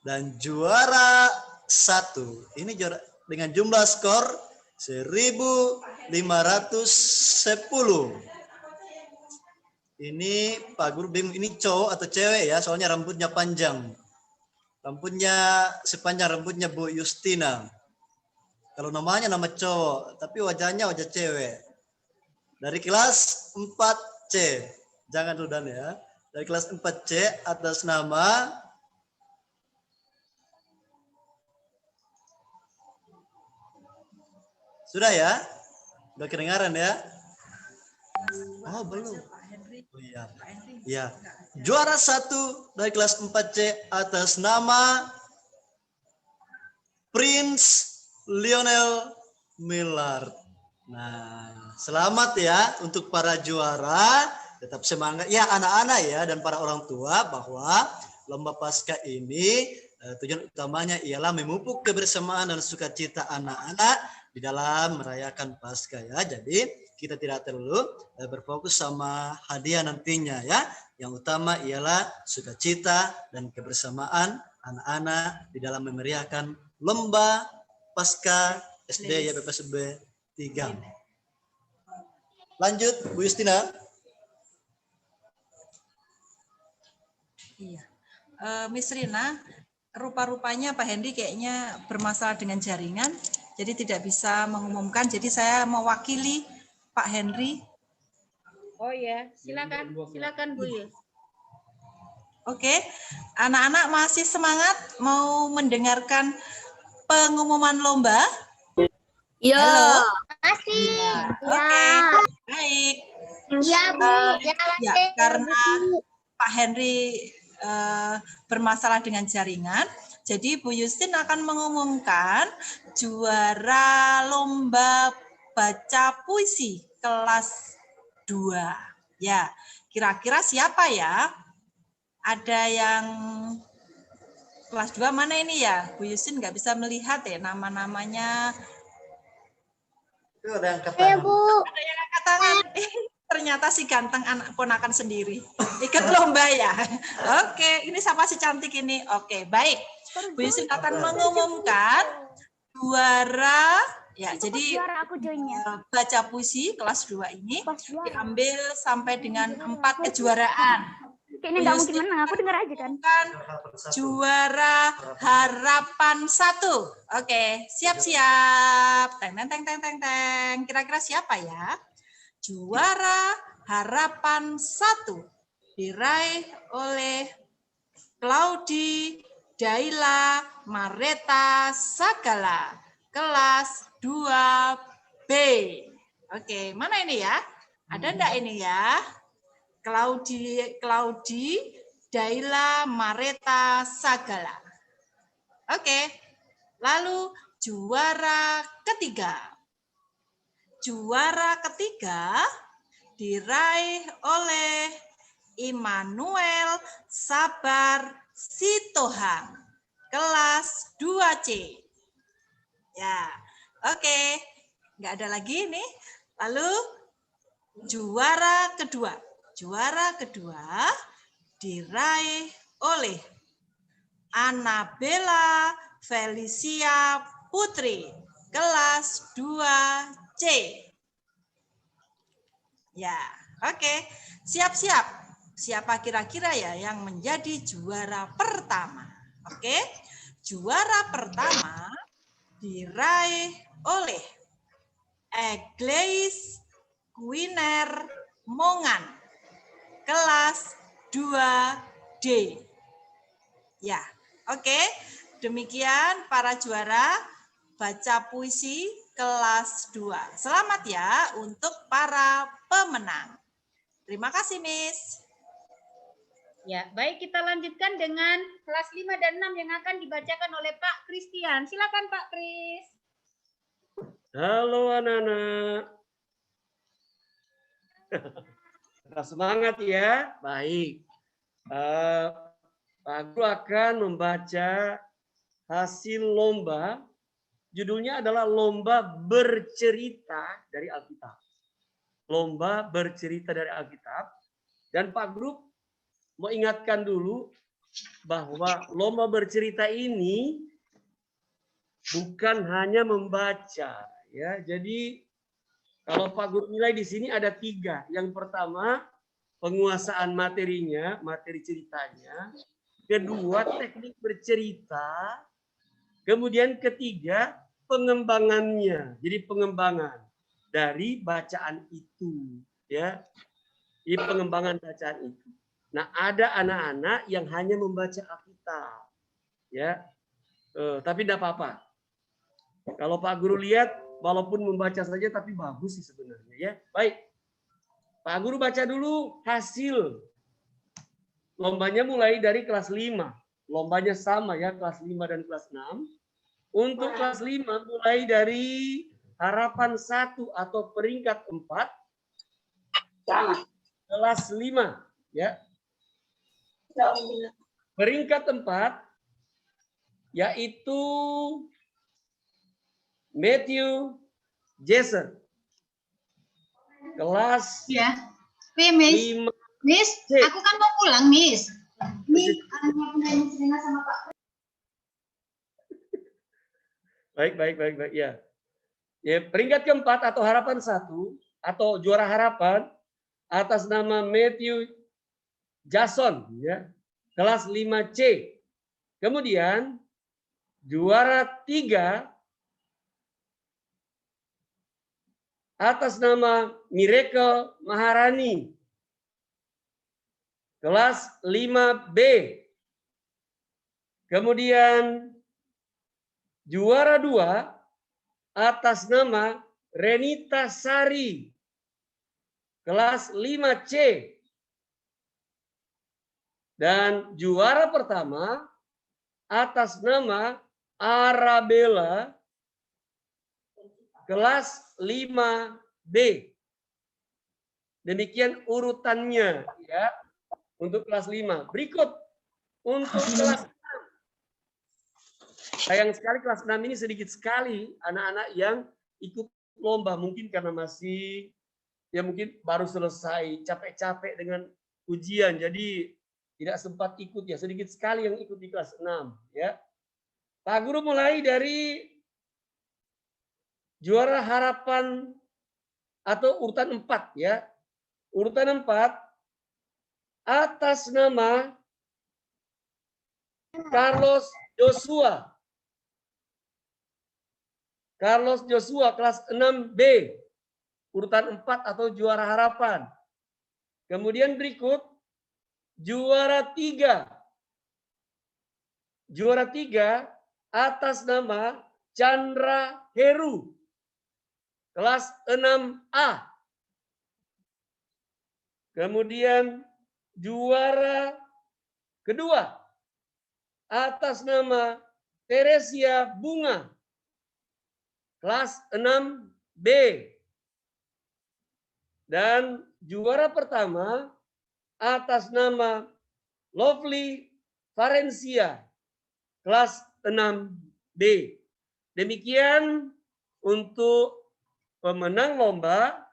Dan juara 1 ini juara dengan jumlah skor 1.510. Ini Pak Guru bingung ini cowok atau cewek ya, soalnya rambutnya panjang. Rambutnya sepanjang rambutnya Bu Justina. Kalau namanya nama cowok, tapi wajahnya wajah cewek. Dari kelas 4C. Jangan dulu Dan ya. Dari kelas 4C atas nama sudah ya? Udah kedengaran ya? Oh, belum. Oh iya. Ya. Juara 1 dari kelas 4C atas nama Prince Lionel Millard. Nah, selamat ya untuk para juara. Tetap semangat ya anak-anak ya dan para orang tua bahwa lomba Paskah ini tujuan utamanya ialah memupuk kebersamaan dan sukacita anak-anak di dalam merayakan Paskah ya. Jadi kita tidak perlu berfokus sama hadiah nantinya ya. Yang utama ialah sukacita dan kebersamaan anak-anak di dalam memeriahkan lomba Paskah SD YPPSB 3. Lanjut Bu Justina. Iya. Miss Rina, rupa-rupanya Pak Hendy kayaknya bermasalah dengan jaringan, jadi tidak bisa mengumumkan. Jadi saya mewakili Pak Henry. Oh ya, silakan Bu Yus. Oke, anak-anak masih semangat mau mendengarkan pengumuman lomba? Ya. Halo. Masih. Oke, baik. Ya, Bu. Ya, karena Pak Henry bermasalah dengan jaringan, jadi Bu Justin akan mengumumkan juara lomba baca puisi kelas 2. Ya, kira-kira siapa ya? Ada yang kelas 2 mana ini ya? Bu Justin nggak bisa melihat ya nama-namanya. Itu ada yang kata. Bu. Ada yang angkat tangan. Ternyata si ganteng anak ponakan sendiri. Ikut lomba ya. Oke, ini siapa si cantik ini? Oke, baik. Bu Yusuf akan mengumumkan juara ya. Jadi Aku joinnya. baca puisi kelas 2 ini diambil sampai dengan 4 kejuaraan. Kayaknya nggak mungkin menang. Aku dengar aja kan. Juara harapan 1. Oke, siap-siap. Teng teng teng teng teng. Kira-kira siapa ya? Juara harapan 1 diraih oleh Claudi Daila Mareta Sagala kelas 2B. Oke, mana ini ya? Ada enggak ini ya? Claudi Daila Mareta Sagala. Oke, lalu juara ketiga. Juara ketiga diraih oleh Immanuel Sabar Sitohang, kelas 2C. Ya, oke. Nggak ada lagi nih. Lalu juara kedua. Juara kedua diraih oleh Annabella Felicia Putri, kelas 2C. Ya, oke. Siap-siap. Siapa kira-kira ya yang menjadi juara pertama? Oke. Juara pertama diraih oleh Egleis Quiner Mongan, kelas 2D. Ya, oke. Demikian para juara baca puisi kelas 2. Selamat ya untuk para pemenang. Terima kasih, Miss. Ya, baik, kita lanjutkan dengan kelas 5 dan 6 yang akan dibacakan oleh Pak Christian. Silakan Pak Kris. Halo anak-anak. Semangat ya. Baik. Pak Guru akan membaca hasil lomba. Judulnya adalah Lomba Bercerita dari Alkitab. Lomba Bercerita dari Alkitab. Dan Pak Guru mau ingatkan dulu bahwa lomba bercerita ini bukan hanya membaca, ya. Jadi kalau Pak Guru nilai di sini ada 3. Yang pertama penguasaan materinya, materi ceritanya. Kedua teknik bercerita. Kemudian ketiga pengembangannya. Jadi pengembangan dari bacaan itu, ya. Di pengembangan bacaan itu. Nah, ada anak-anak yang hanya membaca Alkitab, ya. Tapi tidak apa-apa. Kalau Pak Guru lihat, walaupun membaca saja, tapi bagus sih sebenarnya, ya. Baik, Pak Guru baca dulu hasil lombanya mulai dari kelas 5. Lombanya sama ya, kelas 5 dan kelas 6. Untuk kelas 5 mulai dari harapan 1 atau peringkat 4. Kelas 5, ya. Peringkat 4 yaitu Matthew Jason. Kelas Ya. Miss. 5. Miss, aku kan mau pulang, Miss. Miss, sama Pak. Baik. Ya. Ya, peringkat keempat atau harapan 1 atau juara harapan atas nama Matthew Jason, ya. Kelas 5C. Kemudian juara 3 atas nama Miracle Maharani. Kelas 5B. Kemudian juara 2 atas nama Renita Sari. Kelas 5C. Dan juara pertama atas nama Arabella. Kelas 5B. Demikian urutannya, ya, untuk kelas 5. Berikut untuk kelas 6. Sayang sekali kelas 6 ini sedikit sekali anak-anak yang ikut lomba, mungkin karena masih ya mungkin baru selesai capek-capek dengan ujian, jadi tidak sempat ikut, ya, sedikit sekali yang ikut di kelas 6, ya. Pak Guru mulai dari juara harapan atau urutan 4, ya. Urutan 4 atas nama Carlos Joshua. Carlos Joshua kelas 6B. Urutan 4 atau juara harapan. Kemudian berikut juara 3. Juara 3 atas nama Chandra Heru. Kelas 6A. Kemudian juara Kedua, atas nama Teresia Bunga, kelas 6B. Dan juara pertama atas nama Lovely Farencia, kelas 6B. Demikian untuk pemenang lomba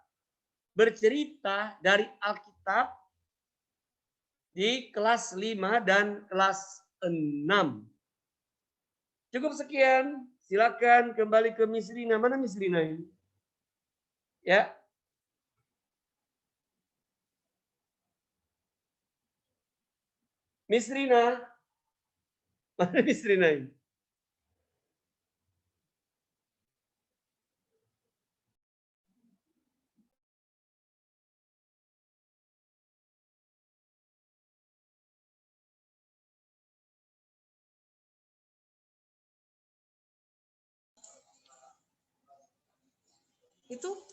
bercerita dari Alkitab di kelas 5 dan kelas 6. Cukup sekian, silakan kembali ke Miss Rina. Mana Miss Rina ini? Ya. Miss Rina. Mana Miss Rina ini? Itu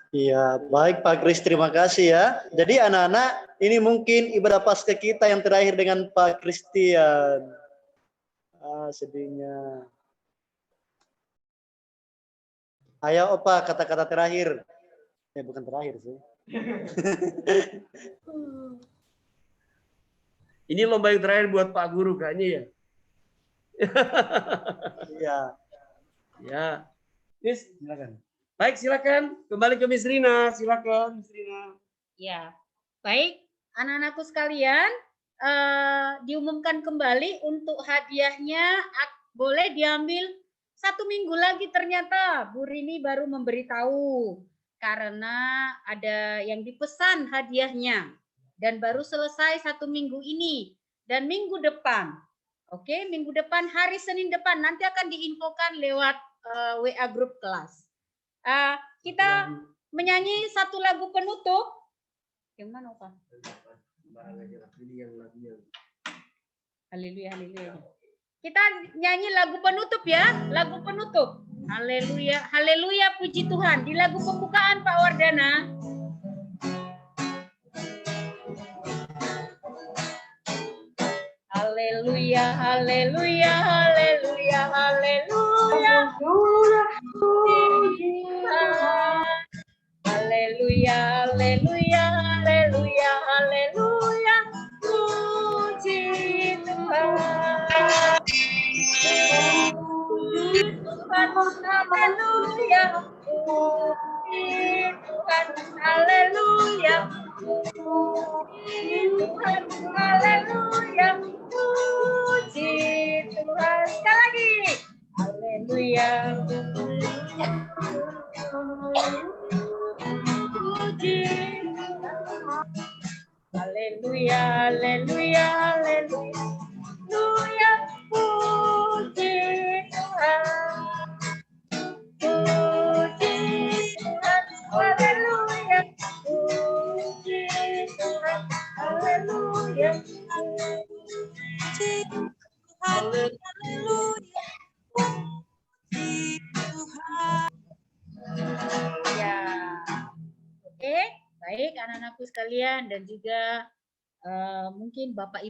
Iya, baik Pak Kris, terima kasih ya. Jadi anak-anak, ini mungkin ibadah Paskah kita yang terakhir dengan Pak Christian. Sedihnya. Ayo Opa, kata-kata terakhir. Bukan terakhir sih. Ini lomba yang terakhir buat Pak Guru kayaknya ya. Iya. Ya. Miss, silakan. Baik, silakan kembali ke Miss Rina. Silakan Miss Rina. Ya, baik anak-anakku sekalian, diumumkan kembali untuk hadiahnya boleh diambil 1 minggu lagi. Ternyata Bu Rini baru memberitahu karena ada yang dipesan hadiahnya dan baru selesai 1 minggu ini dan minggu depan. Oke, minggu depan hari Senin depan nanti akan diinfokan lewat WA grup kelas. Kita menyanyi 1 lagu penutup. Yang mana Pak? Haleluya, haleluya. Kita nyanyi lagu penutup ya, lagu penutup. Haleluya, haleluya, puji Tuhan. Di lagu pembukaan Pak Wardana. Haleluya, haleluya, haleluya, haleluya. Haleluya, haleluya, haleluya, haleluya. Puji Tuhan. Puji Tuhan, haleluya. Puji Tuhan, haleluya. Puji Tuhan, haleluya. Puji Tuhan. Sekali lagi. Haleluya. Puji. Haleluya, haleluya, haleluya. Haleluya, puji Tuhan. Puji Tuhan, haleluya. Puji Tuhan, haleluya. puji Tuhan, haleluya. Puji Tuhan. Ya. Oke, baik anak-anakku sekalian dan juga mungkin Bapak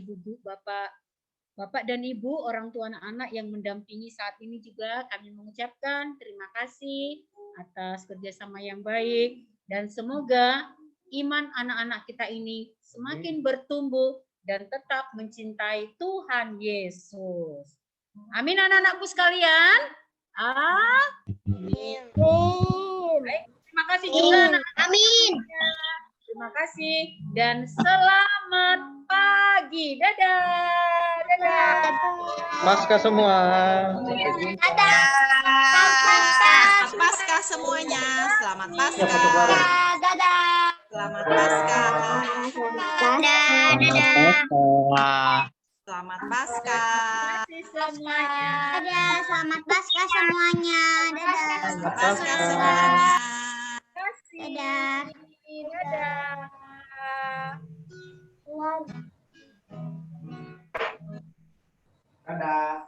dan Ibu orang tua anak-anak yang mendampingi saat ini juga kami mengucapkan terima kasih atas kerjasama yang baik dan semoga iman anak-anak kita ini semakin bertumbuh dan tetap mencintai Tuhan Yesus. Amin anak-anakku sekalian. Amin. Baik, terima kasih juga anak-anak. Amin. Terima kasih dan selamat pagi. Dadah. Dadah. Paskah semua. Selamat Paskah semuanya. Selamat Paskah. Dadah. Selamat Paskah. Dadah. Dadah. Selamat Paskah. Terima kasih semuanya. Dadah. Selamat Paskah semuanya. Dadah. Selamat Paskah semuanya. Terima kasih. Dadah. Dadah. Dadah.